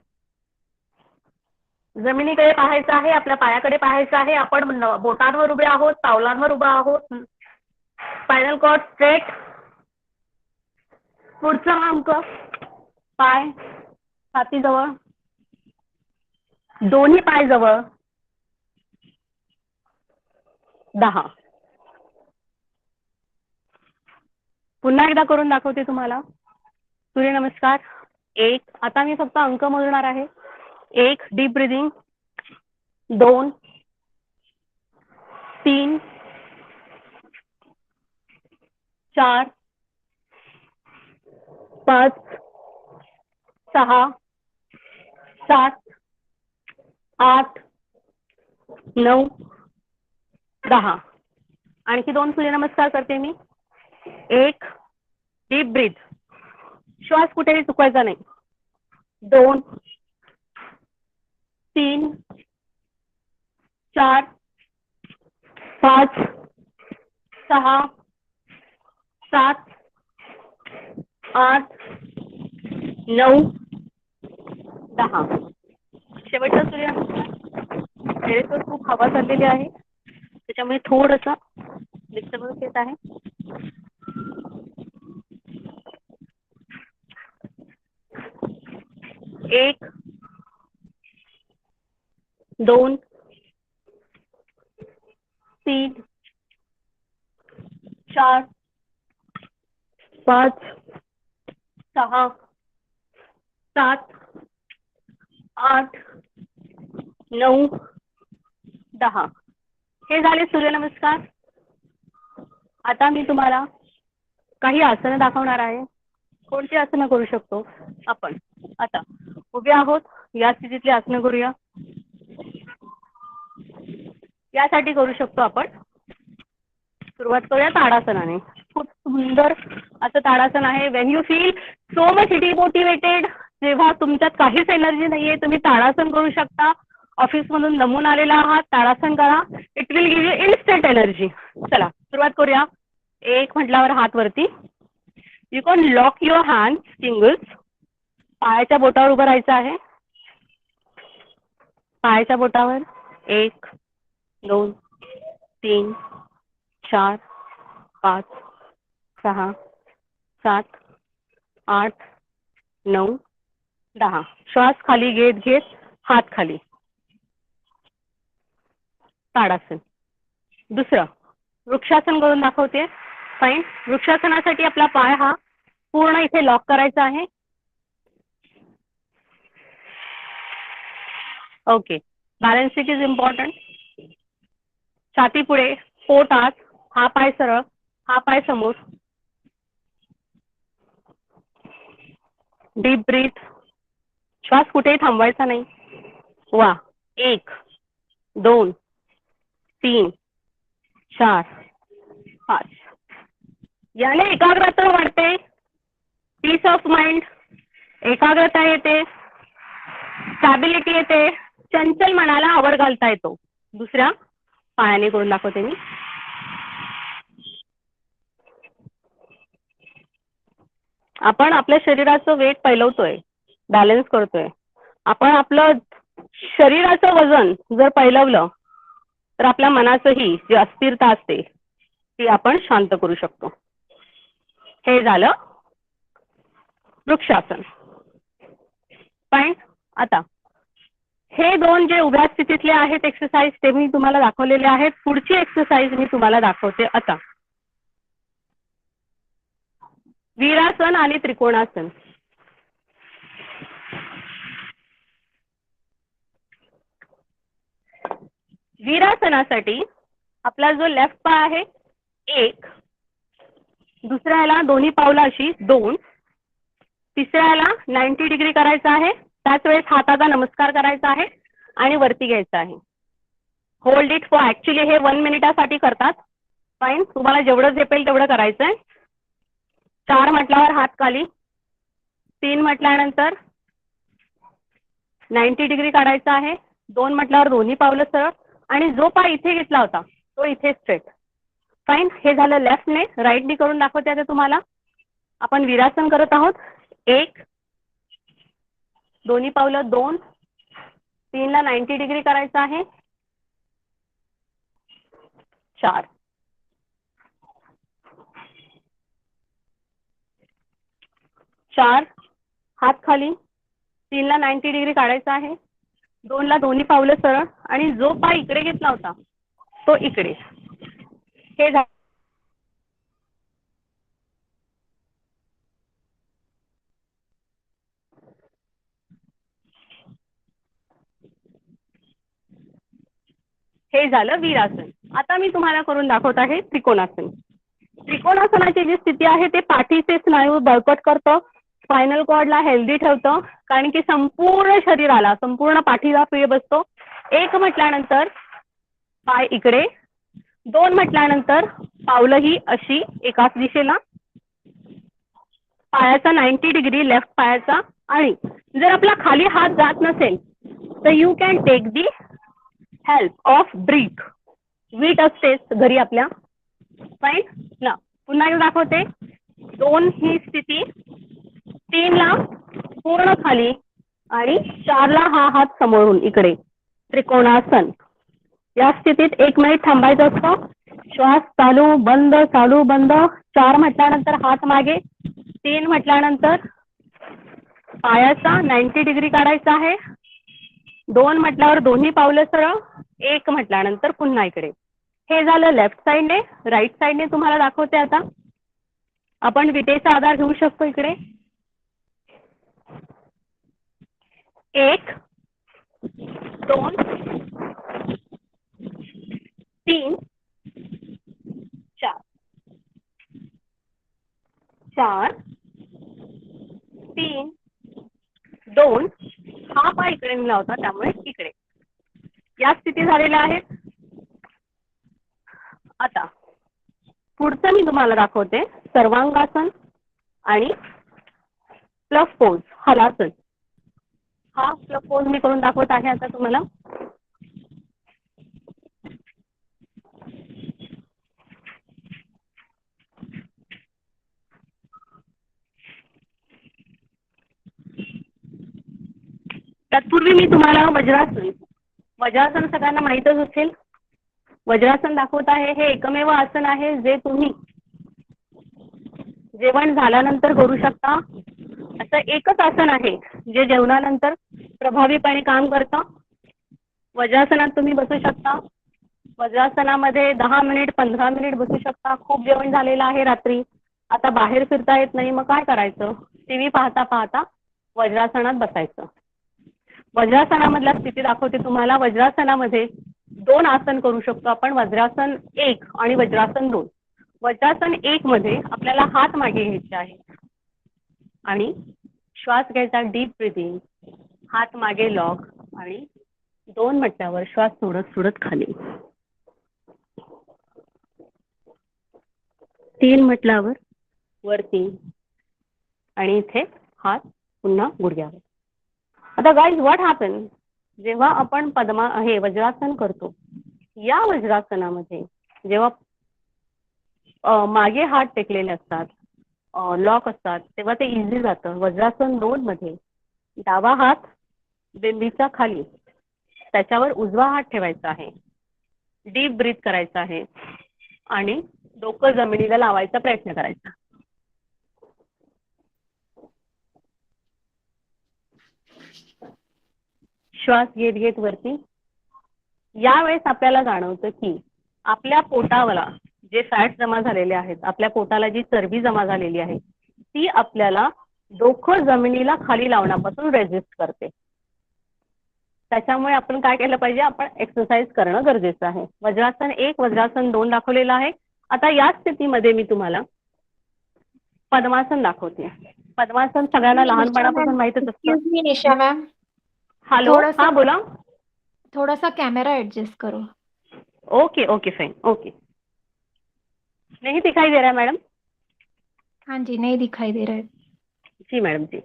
जमिनीकडे पाहायचं आहे, आपल्या पायाकडे पाहायचं आहे. आपण बोटांवर उभे आहोत, पावलांवर उभे आहोत. Spinal cord straight. पुढचा अंक, पाय छातीजवळ, दोन्ही पाय जवळ. 10. पुन्हा एकदा करून दाखवते तुम्हाला सूर्यनमस्कार. 1. आता मी फक्त अंक मोजणार आहे. 1 डीप ब्रीदिंग, 2 3 4 5 6 7 8 9 10. आणखी 2 सूर्यनमस्कार करते मी. एक, डीप ब्रीथ, श्वास कुठेही चुकवायचा नाही. 2 3 4 5 6 7 8 9 10. शेवटचा सूर्यनमस्कार. टेरेसवर खूप हवा चाललेली आहे, त्याच्यामुळे थोडंसं डिस्टर्बन्स येत आहे. एक, 2 3 4 5 6 7 8 9 10. हे झाले सूर्यनमस्कार. आता मी तुम्हाला काही आसनं दाखवणार आहे. कोणती आसनं करू शकतो आपण? आता उभे आहोत, या स्थितीतली आसनं करूया. यासाठी करू शकतो आपण. सुरुवात करूया ताडासनाने. खूप सुंदर असं ताडासन आहे. Wien you feel so much demotivated, जेव्हा तुमच्यात काहीच एनर्जी नाहीये, तुम्ही ताडासन करू शकता. ऑफिसमधून दमून आलेला आहात, ताडासन करा. It will give you instant energy. चला सुरुवात करूया. एक म्हटल्यावर हात वरती. You can lock your hand fingers. पायाच्या बोटावर उभं राहायचं आहे. पायाच्या बोटावर 1 2 3 4 5 6 7 8 9 10. श्वास खाली घेत घेत हात खाली. ताडासन. दुसरं वृक्षासन करून दाखवते. फाईन. वृक्षासनासाठी आपला पाय हा पूर्ण इथे लॉक करायचा आहे. ओके. Balancing is important. छाती पुढे, पोट आत, हा पाय सरळ, हा पाय समोर. Deep breath. श्वास कुठेही थांबवायचा नाही. वा. 1 2 3 4 5. याने एकाग्रता वाढते, पीस ऑफ माइंड, एकाग्रता येते, स्टॅबिलिटी येते, चंचल मनाला आवर घालता येतो. दुसऱ्या पायाने करून दाखवते मी. आपण आपल्या शरीराचं वेट पैलवतोय, बॅलन्स करतोय. आपण आपलं शरीराचं वजन जर पैलवलं तर आपल्या मनाचंही जी अस्थिरता असते ती आपण शांत करू शकतो. हे झालं वृक्षासन. फाईन. आता हे 2 जे उभ्या स्थितीतले आहेत एक्सरसाइज ते मी तुम्हाला दाखवलेले आहेत. पुढची एक्सरसाइज मी तुम्हाला दाखवते आता. वीरासन आणि त्रिकोणासन. वीरासनासाठी आपला जो लेफ्ट पाय आहे 1, दुसऱ्याला दोन्ही पावलं अशी 2, तिसऱ्याला 90 डिग्री करायचा आहे. त्याच वेळेस हाताचा नमस्कार करायचा आहे आणि वरती घ्यायचा आहे. होल्ड इट फॉर, ऍक्च्युली हे 1 मिनिटासाठी करतात. फाईन. तुम्हाला जेवढं झेपेल तेवढं करायचंय. 4 म्हटल्यावर हात खाली. 3 म्हटल्यानंतर 90 डिग्री काढायचा आहे. 2 म्हटल्यावर दोन्ही पावलं सरळ आणि जो पाय इथे घेतला होता तो इथे स्ट्रेट. फाईन. हे झालं लेफ्टने. राईटने करून दाखवते आता तुम्हाला. आपण वीरासन करत आहोत. 1, दोन्ही पावलं 2, 3 ला 90 डिग्री करायचं आहे. 4, 4 हात खाली. 3 ला 90 डिग्री काढायचा आहे. 2 ला दोन्ही पावलं सरळ आणि जो पाय इकडे घेतला होता तो इकडे. हे झालं वीरासन. आता मी तुम्हाला करून दाखवत आहे त्रिकोणासन. त्रिकोणासनाची जी स्थिती आहे ते पाठीचे स्नायू बळकट करतं, स्पायनल कॉर्डला हेल्दी ठेवतं, कारण की संपूर्ण शरीराला, संपूर्ण पाठीला पीळ बसतो. 1 म्हटल्यानंतर पाय इकडे, 2 म्हटल्यानंतर पावलं ही अशी एकाच दिशेला, पायाचा 90 डिग्री लेफ्ट पायाचा. आणि जर आपला खाली हात जात नसेल तर you can take the help of breath. वीट असतेच घरी आपल्या. फाईन ना. पुन्हा एकदा दाखवते. 2 ही स्थिती, 3 ला पूर्ण खाली आणि 4 ला हा हात समोरून इकडे त्रिकोणासन. या स्थितीत 1 मिनिट थांबायचं असतं. श्वास चालू बंद चालू बंद. 4 म्हटल्यानंतर हात मागे, 3 म्हटल्यानंतर पायाचा 90 डिग्री काढायचा आहे, 2 म्हटल्यावर दोन्ही पावलं सरळ, 1 म्हटल्यानंतर पुन्हा इकडे. हे झालं लेफ्ट साईडने. राईट साईडने तुम्हाला दाखवते आता. आपण विटेचा आधार घेऊ शकतो इकडे. 1 2 3 4 4 3 2. हा पाय इकडे नेला होता त्यामुळे इकडे. या स्थिती झालेल्या आहेत. आता पुढचं मी तुम्हाला दाखवते सर्वांगासन आणि फ्लफ पोज, हलासन. हा फ्लफ पोज मी करून दाखवत आहे आता तुम्हाला. तत्पूर्वी मी तुम्हाला वज्रासन सगळ्यांना माहीतच असेल. वज्रासन दाखवत आहे. हे एकमेव आसन आहे जे तुम्ही जेवण झाल्यानंतर करू शकता. असं एकच आसन आहे जे जेवणानंतर प्रभावीपणे काम करतं. वज्रासनात तुम्ही बसू शकता. वज्रासनामध्ये 10 मिनिट 15 मिनिट बसू शकता. खूप जेवण झालेलं आहे रात्री, आता बाहेर फिरता येत नाही, मग काय करायचं? टीव्ही पाहता पाहता वज्रासनात बसायचं. वज्रासनामधल्या स्थिती दाखवते तुम्हाला. वज्रासनामध्ये 2 आसन करू शकतो आपण, वज्रासन 1 आणि वज्रासन 2. वज्रासन 1 मध्ये आपल्याला हात मागे घ्यायचे आहे आणि श्वास घ्यायचा, डीप ब्रीथिंग, हात मागे लॉक, आणि 2 म्हटल्यावर श्वास सोडत सोडत खाली. 3 म्हटल्यावर वरती आणि इथे हात पुन्हा गुडघ्यावर. आता गाईज व्हॉट हॅपन, जेव्हा आपण वज्रासन करतो, या वज्रासनामध्ये जेव्हा मागे हात टेकलेले असतात, लॉक असतात, तेव्हा ते इझी जातं. वज्रासन 2 मध्ये डावा हात बेंबीच्या खाली, त्याच्यावर उजवा हात ठेवायचा आहे, डीप ब्रीथ करायचा आहे आणि डोकं जमिनीला लावायचा प्रयत्न करायचा. श्वास घेत घेत वरती. यावेळेस आपल्याला जाणवतं की आपल्या पोटाला जे फॅट जमा झालेले आहेत, आपल्या पोटाला जी चरबी जमा झालेली आहे, ती आपल्याला डोकं जमिनीला खाली लावण्यापासून रेजिस्ट करते. त्याच्यामुळे आपण काय केलं पाहिजे? आपण एक्सरसाइज करणं गरजेचं आहे. वज्रासन 1 वज्रासन 2 दाखवलेलं आहे. आता या स्थितीमध्ये मी तुम्हाला पद्मासन दाखवते. पद्मासन सगळ्यांना लहानपणापासून माहितच असतं. एक्सक्यूज मी निशा मैम, हॅलो, हाँ बोला. थोड़ा सा कैमरा एडजस्ट करो. Okay okay fine, okay. नहीं दिखाई दे रहा है मैडम? हाँ जी, नहीं दिखाई दे रहा है. जी मैडम जी.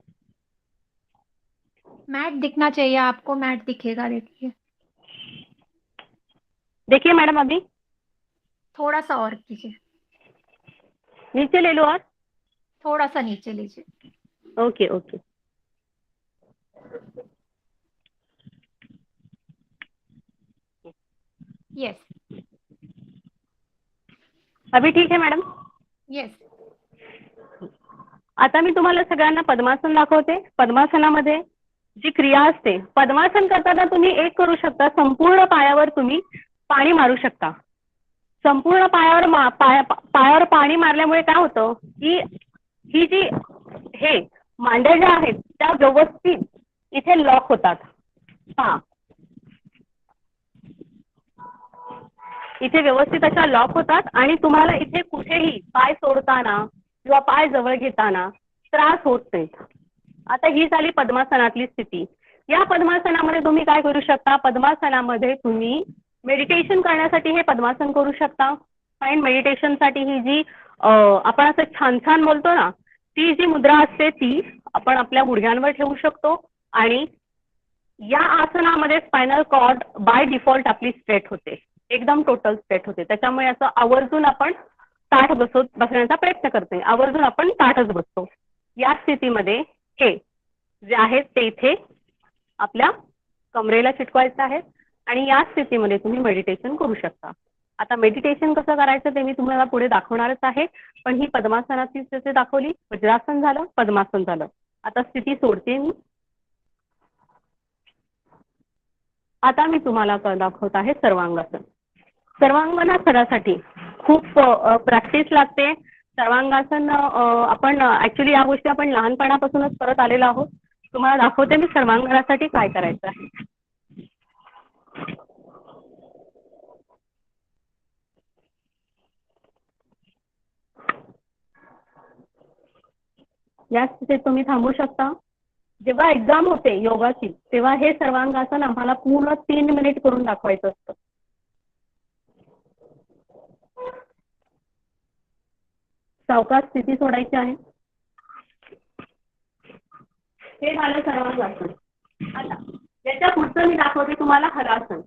मैट दिखना चाहिए आपको, मैट दिखेगा, देखिए. देखिए मैडम, अभी थोड़ा सा और कीजिए, नीचे ले लो और. थोड़ा सा नीचे लीजिए. Okay okay. यस अभी ठीक है मॅडम? यस. आता मी तुम्हाला सगळ्यांना पद्मासन दाखवते. पद्मासनामध्ये जी क्रिया असते, पद्मासन करताना तुम्ही एक करू शकता, संपूर्ण पायावर तुम्ही पाणी मारू शकता. संपूर्ण पायावर पाणी मारल्यामुळे काय होतं की ही जी मांड्या ज्या आहेत त्या व्यवस्थित इथे लॉक होतात. हा, इथे व्यवस्थित अशा लॉक होतात आणि तुम्हाला इथे कुठेही पाय सोडताना किंवा पाय जवळ घेताना त्रास होत नाहीत. आता ही झाली पद्मासनातली स्थिती. या पद्मासनामध्ये तुम्ही काय करू शकता? पद्मासनामध्ये तुम्ही मेडिटेशन करण्यासाठी हे पद्मासन करू शकता. फाईन. मेडिटेशनसाठी ही जी आपण असं छान छान बोलतो ना, ती जी मुद्रा असते ती आपण आपल्या गुडघ्यांवर ठेवू शकतो आणि या आसनामध्ये स्पायनल कॉर्ड बाय डिफॉल्ट आपली स्ट्रेट होते, एकदम टोटल स्ट्रेट होते. त्याच्यामुळे असं आवर्जून आपण ताठ बसण्याचा प्रयत्न करते, आवर्जून आपण ताठच बसतो. या स्थितीमध्ये हे जे आहे ते इथे आपल्या कमरेला चिटकवायचं आहे आणि या स्थितीमध्ये तुम्ही मेडिटेशन करू शकता. आता मेडिटेशन कसं करायचं ते मी तुम्हाला पुढे दाखवणारच आहे, पण ही पद्मासनाची स्थिती दाखवली. वज्रासन झालं, पद्मासन झालं. आता स्थिती सोडते मी. आता मी तुम्हाला दाखवत आहे सर्वांगासन. सर्वांगासनासाठी खूप प्रॅक्टिस लागते. सर्वांगासन आपण ऍक्च्युली या गोष्टी आपण लहानपणापासूनच करत आलेलो आहोत. तुम्हाला दाखवते मी सर्वांगासाठी काय करायचं आहे. या स्थितीत तुम्ही थांबू शकता. जेव्हा एक्झाम होते योगाची तेव्हा हे सर्वांगासन आम्हाला पूर्ण 3 मिनिट करून दाखवायचं असतं. सावकाश स्थिती सोडायची आहे. हे झालं सर्वांगासन. आता याच्या पुढचं मी दाखवते तुम्हाला हलासन.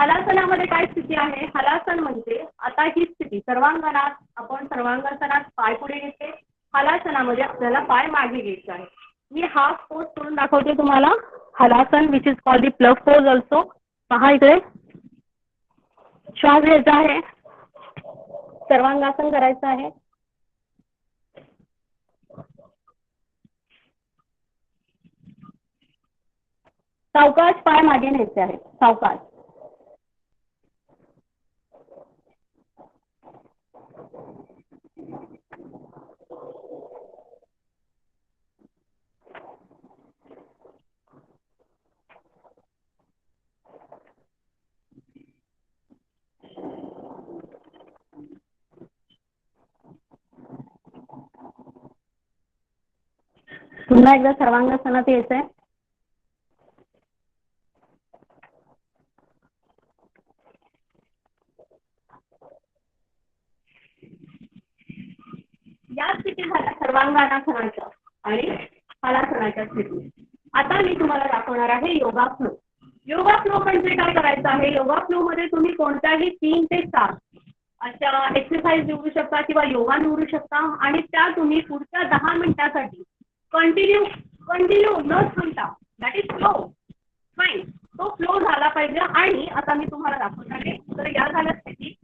हलासनामध्ये काय स्थिती आहे? हलासन म्हणजे आता ही स्थिती सर्वांगणात आपण सर्वांगासनात पाय पुढे घेते, हलासनामध्ये आपल्याला पाय मागे घ्यायचे आहे. मी हाफ पोज करून दाखवते तुम्हाला. Halasana which is called the plug pose also. पहा इकडे श्वास घ्यायचा आहे, सर्वांगासन करायचं आहे. सावकाश पाय मागे न्यायचे आहे, सावकाश. पुन्हा एकदा सर्वांगासनात यायचंय. या स्थिती झाल्या सर्वांगासनाच्या आणि हलासनाच्या स्थिती. आता मी तुम्हाला दाखवणार आहे योगा फ्लो. योगा फ्लो म्हणजे काय करायचं आहे? योगा फ्लो मध्ये तुम्ही कोणत्याही 3 ते 7 अशा एक्सरसाइज निवडू शकता किंवा योगा निवडू शकता आणि त्या तुम्ही पुढच्या 10 मिनिटासाठी कंटिन्यू न थांबता, दॅट इज फ्लो. फाईन. तो फ्लो झाला पाहिजे. आणि आता मी तुम्हाला दाखवत आहे. तर या झाल्या स्थिती.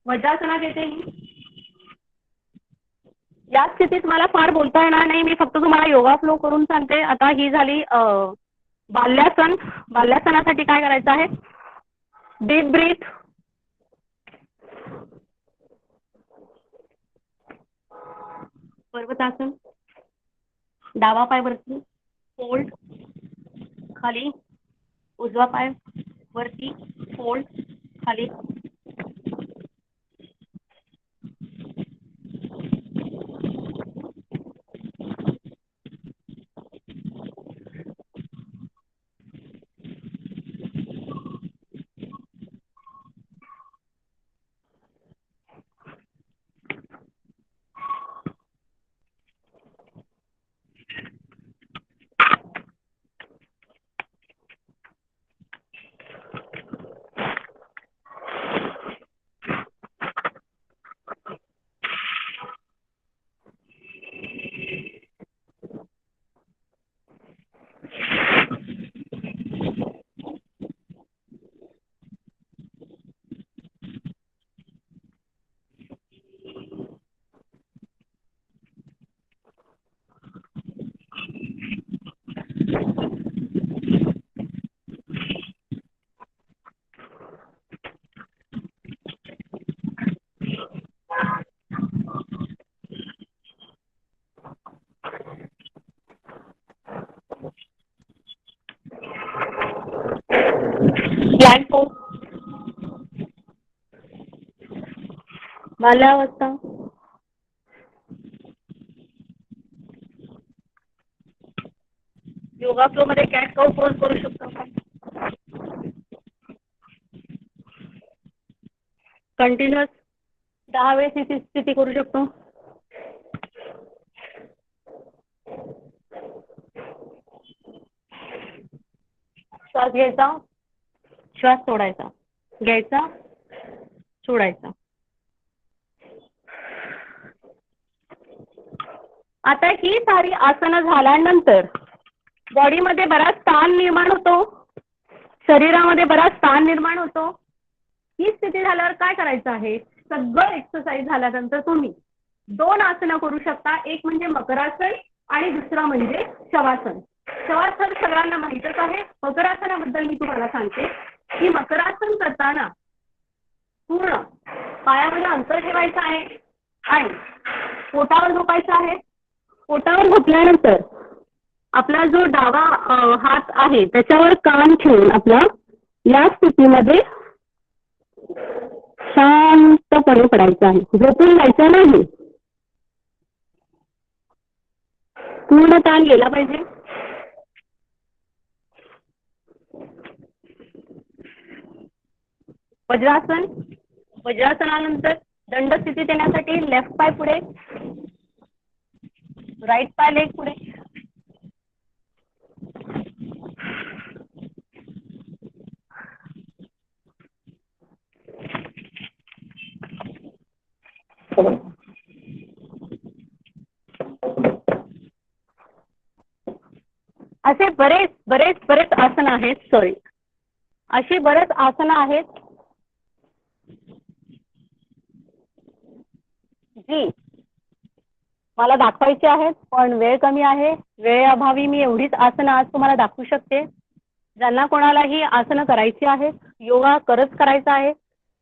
वज्रासनात येते मी. या स्थितीत मला फार बोलता येणार नाही, मी फक्त तुम्हाला योगा फ्लो करून सांगते. आता ही झाली बाल्यासन. बाल्यासनासाठी काय करायचं आहे? Deep breath. पर्वतासन. डावा पाय वरती, फोल्ड, खाली. उजवा पाय वरती, फोल्ड, खाली. Plan pose. बाल्यावस्था. योगा फ्लो मध्ये कॅट काऊ पोज करू शकतो का? कंटिन्युअस 10 वेळेस ही स्थिती करू शकतो. श्वास घ्यायचा, श्वास सोडायचा, घ्यायचा, सोडायचा. आता ही सारी आसनं झाल्यानंतर बॉडीमध्ये बराच ताण निर्माण होतो, शरीरामध्ये बराच ताण निर्माण होतो. ही स्थिती झाल्यावर काय करायचं आहे? सगळं एक्सरसाइज झाल्यानंतर तुम्ही 2 आसनं करू शकता. एक म्हणजे मकरासन आणि दुसरं म्हणजे शवासन. शवासन सगळ्यांना माहीतच आहे. मकरासनाबद्दल मी तुम्हाला सांगते की मकरासन करताना पूर्ण पायामध्ये अंतर ठेवायचं आहे आणि पोटावर झोपायचं आहे. पोटावर झोपल्यानंतर आपला जो डावा हात आहे त्याच्यावर कान ठेवून आपला या स्थितीमध्ये शांतपणे पडायचं आहे. झोपून जायचं नाही. पूर्ण ताण गेला पाहिजे. वज्रासन. वज्रासनानंतर दंड स्थितीत येण्यासाठी लेफ्ट पाय पुढे, राईट पाय लेग पुढे. असे बरेच आसन आहेत. सॉरी, अशी बरेच आसनं आहेत जी मला दाखवायची आहेत, पण वेळ कमी आहे. वेळेअभावी मी एवढीच आसनं आज तुम्हाला दाखवू शकते. ज्यांना कोणाला ही आसनं करायची आहेत, योगा करायचा आहे,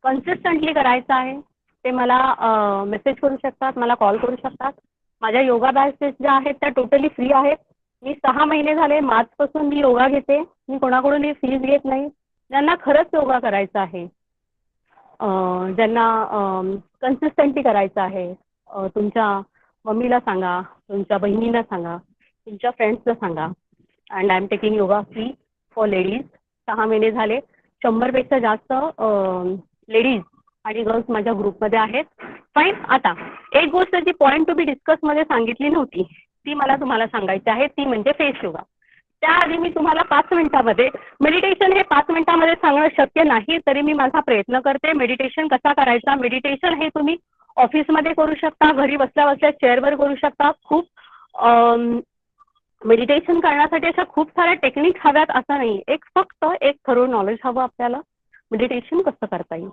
कन्सिस्टंटली करायचं आहे, ते मला मेसेज करू शकतात, मला कॉल करू शकतात. माझ्या योगा बॅचेस ज्या आहेत त्या टोटली फ्री आहेत. मी 6 महिने झाले मार्चपासून मी योगा घेते. मी कोणाकडून फीज घेत नाही. ज्यांना खरंच योगा करायचा आहे, ज्यांना कन्सिस्टंटली करायचं आहे, तुमच्या मम्मीला सांगा, तुमच्या बहिणीला सांगा, तुमच्या फ्रेंड्सला सांगा. And I am taking yoga free for ladies. 6 महिने झाले. 100 पेक्षा जास्त लेडीज आणि गर्ल्स माझ्या ग्रुपमध्ये आहेत. फाईन. आता एक गोष्ट जी पॉईंट टू बी डिस्कस मध्ये सांगितली नव्हती ती मला तुम्हाला सांगायची आहे, ती म्हणजे फेस योगा. त्याआधी मी तुम्हाला 5 मिनिटामध्ये मेडिटेशन हे 5 मिनिटामध्ये सांगणं शक्य नाही, तरी मी माझा प्रयत्न करते. मेडिटेशन कसा करायचा? मेडिटेशन हे तुम्ही ऑफिसमध्ये करू शकता, घरी बसल्या बसल्या चेअरवर करू शकता. खूप मेडिटेशन करण्यासाठी अशा खूप साऱ्या टेक्निक हव्यात असं नाही. फक्त एक थरो नॉलेज हवं आपल्याला मेडिटेशन कसं करता येईल.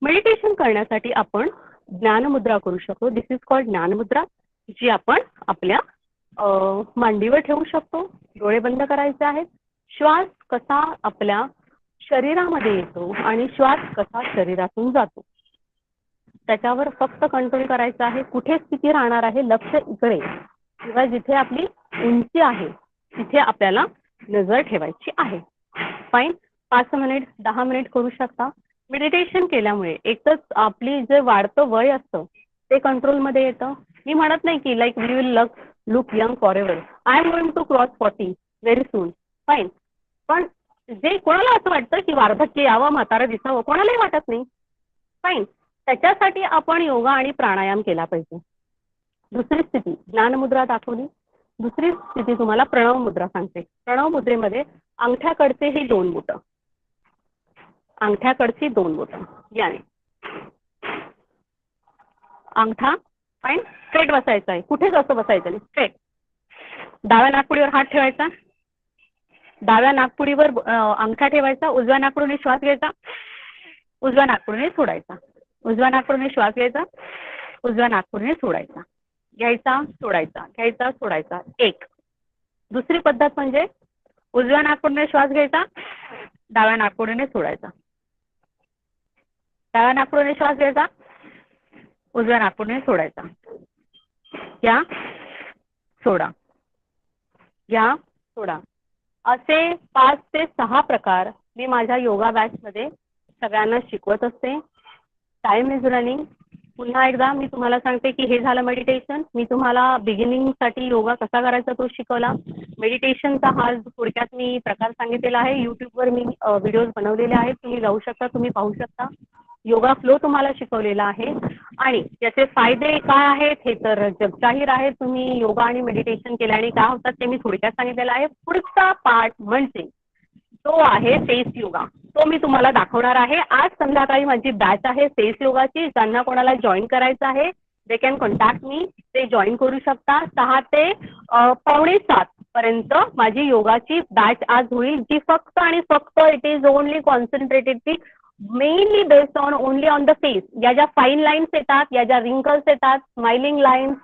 मेडिटेशन करण्यासाठी आपण ज्ञानमुद्रा करू शकतो. दिस इज कॉल्ड ज्ञानमुद्रा, जी आपण आपल्या मांडीवर ठेवू शकतो. डोळे बंद करायचे आहेत. श्वास कसा आपल्या शरीरामध्ये येतो आणि श्वास कसा शरीरातून जातो त्याच्यावर फक्त कंट्रोल करायचा आहे. कुठे स्थिती राहणार आहे? लक्ष इकडे किंवा जिथे आपली उंची आहे तिथे आपल्याला नजर ठेवायची आहे. फाईन. 5 मिनिट 10 मिनिट करू शकता. मेडिटेशन केल्यामुळे एकच आपली जे वाढतं वय असतं ते कंट्रोलमध्ये येतं. मी म्हणत नाही की like we will look young forever. I am going to cross 40 very soon. Fine. पण जे कोणाला असं वाटतं की वार्धक्य यावं, म्हातारं दिसावं, कोणालाही वाटत नाही. फाईन. त्याच्यासाठी आपण योगा आणि प्राणायाम केला पाहिजे. दुसरी स्थिती ज्ञानमुद्रा दाखवली. दुसरी स्थिती तुम्हाला प्रणव मुद्रा सांगते. प्रणव मुद्रेमध्ये अंगठ्याकडचे ही 2 बोटं, अंगठ्याकडची 2 बोटं याने अंगठा फाईन स्ट्रेट बसायचा आहे. कुठेच असं बसायचं नाही, स्ट्रेट. डाव्या नाकपुडीवर हात ठेवायचा, डाव्या नाकपुडीवर अंगठा ठेवायचा. उजव्या नाकपुडीने श्वास घ्यायचा, उजव्या नाकपुडीने सोडायचा. उजव्या नाकपुडीने श्वास घ्यायचा, उजव्या नाकपुडीने सोडायचा. घ्यायचा, सोडायचा, घ्यायचा, सोडायचा. 1. दुसरी पद्धत म्हणजे उजव्या नाकपुडीने श्वास घ्यायचा, डाव्या नाकपुडीने सोडायचा. डाव्या नाकपुडीने श्वास घ्यायचा, उजव्या नाकपुडीने सोडायचा. घ्या, सोडा, घ्या, सोडा. असे 5 ते 6 प्रकार मी माझ्या योगा बॅचमध्ये सगळ्यांना शिकवत असते. Time is running. पुन्हा एकदा मी तुम्हाला सांगते की हे झालं मेडिटेशन. मी तुम्हाला बिगिनिंगसाठी योगा कसा करायचा तो शिकवला. मेडिटेशनचा हा थोडक्यात मी प्रकार सांगितलेला आहे. युट्यूबवर मी व्हिडिओज बनवलेले आहेत, तुम्ही जाऊ शकता, तुम्ही पाहू शकता. योगा फ्लो तुम्हाला शिकवलेला आहे आणि याचे फायदे काय आहेत हे तर जगजाहीर आहे. तुम्ही योगा आणि मेडिटेशन केल्याने काय होतात ते मी थोडक्यात सांगितलेलं आहे. पुढचा पार्ट म्हणजे तो आहे फेस योगा. तो मी तुम्हाला दाखवणार आहे. आज संध्याकाळी माझी बॅच आहे फेस योगाची. ज्यांना कोणाला जॉईन करायचं आहे दे कॅन कॉन्टॅक्ट मी, ते जॉईन करू शकता. 6 ते 6:45 पर्यंत माझी योगाची बॅच आज होईल, जी फक्त आणि फक्त it is only concentrated T mainly based on only on the face. या ज्या फाईन लाईन्स येतात, या ज्या रिंकल्स येतात, स्माइलिंग लाईन्स,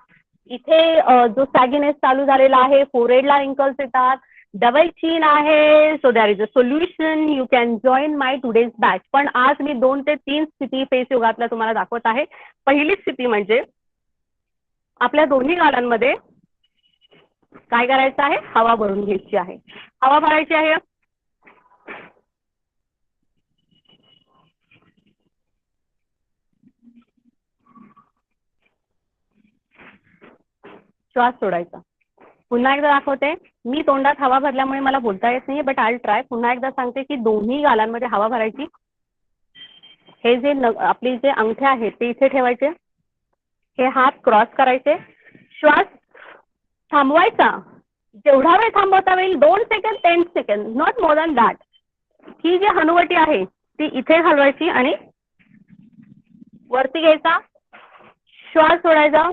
इथे जो सॅगिनेस चालू झालेला आहे, फोरहेडला रिंकल्स येतात, डबल चीन आहे, so there is a solution. You can join my today's batch. पण आज मी 2 ते 3 स्थिती फेस योगातल्या तुम्हाला दाखवत आहे. पहिली स्थिती म्हणजे आपल्या दोन्ही गालांमध्ये काय करायचं आहे, हवा भरून घ्यायची आहे. हवा भरायची आहे. श्वास सोडायचा. पुन्हा एकदा दाखवते. मी तोंडात हवा भरल्यामुळे मला बोलता येत नाही, बट आय ट्राय. पुन्हा एकदा सांगते की दोन्ही गालांमध्ये हवा भरायची. हे जे आपली जे अंगठे आहेत ते इथे ठेवायचे. हे हात क्रॉस करायचे. श्वास थांबवायचा. जेवढा वेळ थांबवता येईल, 2 second, 10 second, not more than that. ही जी हनुवटी आहे ती इथे हलवायची आणि वरती घ्यायचा. श्वास सोडायचा.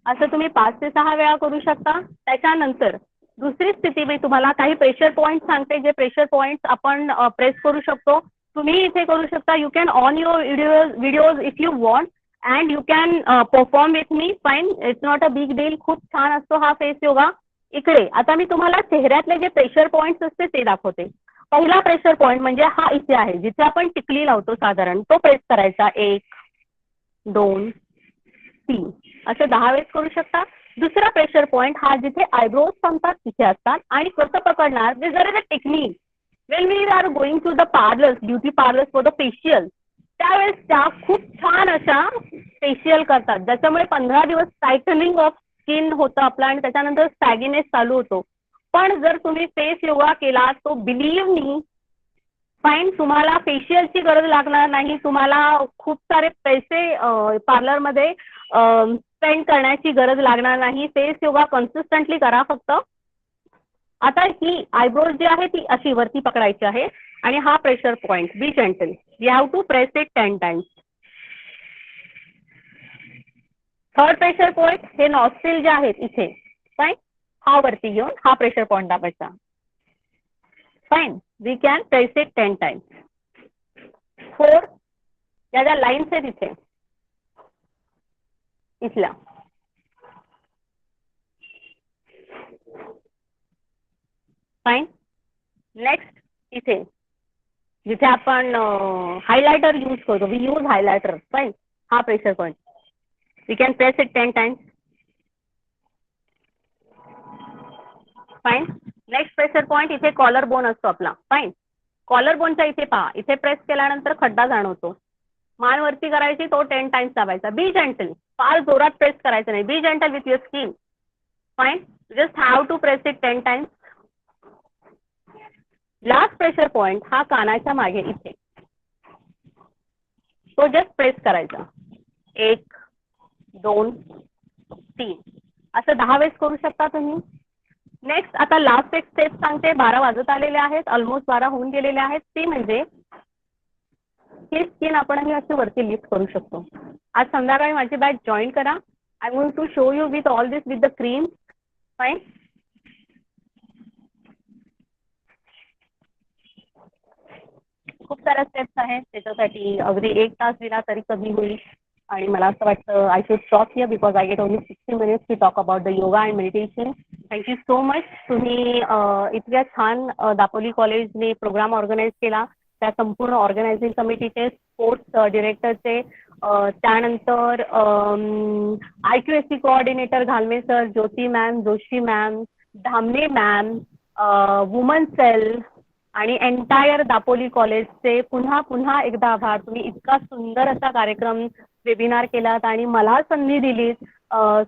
असं तुम्ही 5 ते 6 वेळा करू शकता. त्याच्यानंतर दुसरी स्थिती मी तुम्हाला काही प्रेशर पॉईंट सांगते, जे प्रेशर पॉईंट्स आपण प्रेस करू शकतो. तुम्ही इथे करू शकता. You can on your videos if you want and you can perform with me. Fine, it's not a big deal. खूप छान असतो हा फेस योगा. इकडे आता मी तुम्हाला चेहऱ्यातले जे प्रेशर पॉईंट्स असते ते दाखवते. पहिला प्रेशर पॉईंट म्हणजे हा इथे आहे, जिथे आपण टिकली लावतो साधारण, तो प्रेस करायचा. 1 2 3 असं 10 वेळेस करू शकता. दुसरा प्रेशर पॉईंट हा जिथे आयब्रोज संपतात तिथे असतात आणि कसं पकडणार, this is a technique. When we are going to the parlours, beauty parlours for the facial, त्यावेळेस त्या खूप छान अशा फेशियल करतात, ज्याच्यामुळे 15 दिवस टायटनिंग ऑफ स्किन होतं आपलं आणि त्याच्यानंतर सॅगिनेस चालू होतो. पण जर तुम्ही फेस योगा केला तो बिलीव्ह मी, फाईन, तुम्हाला फेशियलची गरज लागणार नाही. तुम्हाला खूप सारे पैसे पार्लरमध्ये स्पेंड करण्याची गरज लागणार नाही. फेस योगा कन्सिस्टंटली करा फक्त. आता ही आयब्रोज जी आहे ती अशी वरती पकडायची आहे आणि हा pressure point, be gentle, you have to press it 10 times. Third pressure point हे नॉस्ट्रिल जे आहेत इथे, फाईन, हा वरती घेऊन हा प्रेशर पॉईंट दाबायचा. Fine, we can press it 10 times. 4 या ज्या लाईन्स आहेत इथे इथल्या, फाईन. नेक्स्ट इथे जिथे आपण हायलायटर यूज करतो, वी यूज हायलायटर, फाईन, हा pressure point, we can press it 10 times. Fine. Next pressure point इथे कॉलर बोन असतो आपला, फाईन. कॉलर बोनच्या इथे पहा, इथे प्रेस केल्यानंतर खड्डा जाणवतो. मान वरती करायची, तो 10 टाइम्स दाबायचा. बी जेंटल, फार जोरात प्रेस करायचं नाही. Be gentle with your skin, fine. Just have to press it 10 times. Last pressure point हा कानाच्या मागे इथे, तो जस्ट प्रेस करायचा. 1 2 3 असं 10 वेळेस करू शकता तुम्ही. नेक्स्ट आता लास्ट एक स्टेप सांगते. 12 वाजत आलेले आहेत, ऑलमोस्ट 12 होऊन गेलेले आहेत. ती म्हणजे ही स्किन आपण अशी वरती लिफ्ट करू शकतो. आज संध्याकाळी माझी बॅच जॉईन करा. I am going to show you with all this with the cream, fine. खूप साऱ्या स्टेप्स आहेत, त्याच्यासाठी अगदी 1 तास दिला तरी कमी होईल. आणि मला असं वाटतं I should stop here because I get only 60 minutes to talk about the yoga and meditation. Thank you so much. तुम्ही इतक्या छान दापोली कॉलेजने प्रोग्राम ऑर्गनाईज केला. त्या संपूर्ण ऑर्गनायझिंग कमिटीचे, स्पोर्ट्स डिरेक्टरचे, त्यानंतर IQSC coordinator Ghalme sir, Jyoti ma'am, Joshi ma'am, Dhamne ma'am, woman cell, आणि एंटायर दापोली कॉलेजचे पुन्हा पुन्हा एकदा आभार. तुम्ही इतका सुंदर असा कार्यक्रम वेबिनार केलात आणि मला संधी दिलीत.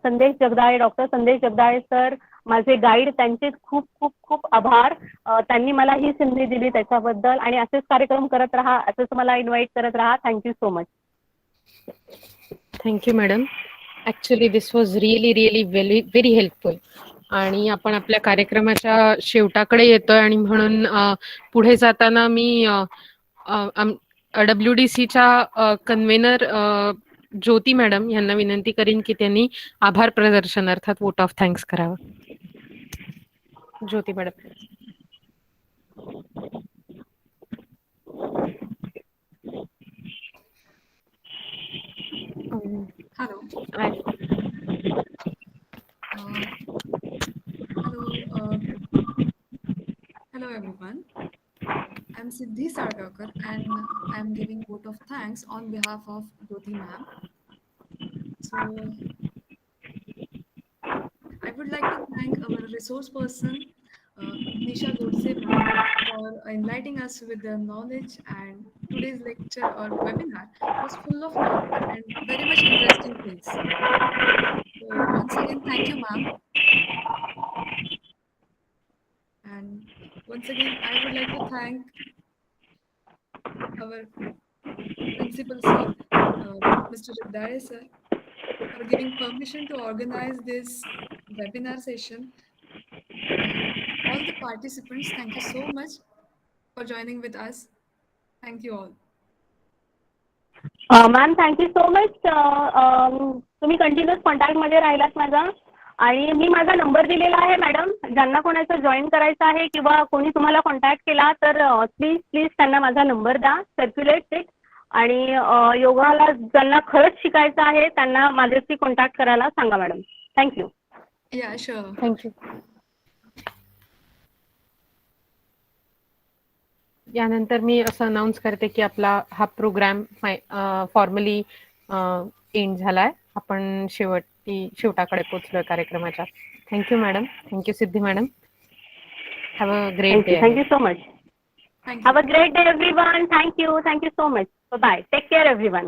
संदेश जगदाळे, डॉक्टर संदेश जगदाळे सर माझे गाईड, त्यांचे खूप खूप खूप आभार. त्यांनी मला ही संधी दिली त्याच्याबद्दल. आणि असेच कार्यक्रम करत राहा, असंच मला इन्व्हाइट करत राहा. Thank you so much. Thank you madam. Actually this was really very helpful. आणि आपण आपल्या कार्यक्रमाच्या शेवटाकडे येतोय आणि म्हणून पुढे जाताना मी WDCच्या कन्व्हेनर ज्योती मॅडम यांना विनंती करीन की त्यांनी आभार प्रदर्शन अर्थात वोट ऑफ थँक्स करावं. ज्योती madam. Hello. Hello everyone. I'm Siddhi Sargakar and I'm giving vote of thanks on behalf of Jyoti ma'am. So I would like to thank our resource person Nisha Godse ma'am for enlightening us with their knowledge, and today's lecture or webinar was full of knowledge and very much interesting things. So once again, thank you ma'am. And once again, I would like to thank our principal sir, Mr. Jagdare sir, for giving permission to organize this webinar session. And all the participants, thank you so much for joining with us. Thank you all. Ma'am thank you so much. तुम्ही कंटिन्युअस कॉन्टॅक्टमध्ये राहिलात माझा. आणि मी माझा नंबर दिलेला आहे मॅडम. ज्यांना कोणाचं जॉईन करायचं आहे किंवा कोणी तुम्हाला कॉन्टॅक्ट केला तर प्लीज त्यांना माझा नंबर द्या, सर्क्युलेट इट. आणि योगाला ज्यांना खरंच शिकायचं आहे त्यांना माझ्याशी कॉन्टॅक्ट करायला सांगा madam. Thank you. Yeah, sure. Thank you. यानंतर मी असं अनाऊन्स करते की आपला हा प्रोग्राम फॉर्मली एंड झालाय. आपण शेवटाकडे पोहोचलोय कार्यक्रमाच्या. Thank you madam. Thank you Siddhi madam. Have a great day. Thank you so much. Thank you. Have a great day everyone. Thank you so much. Bye. Take care everyone.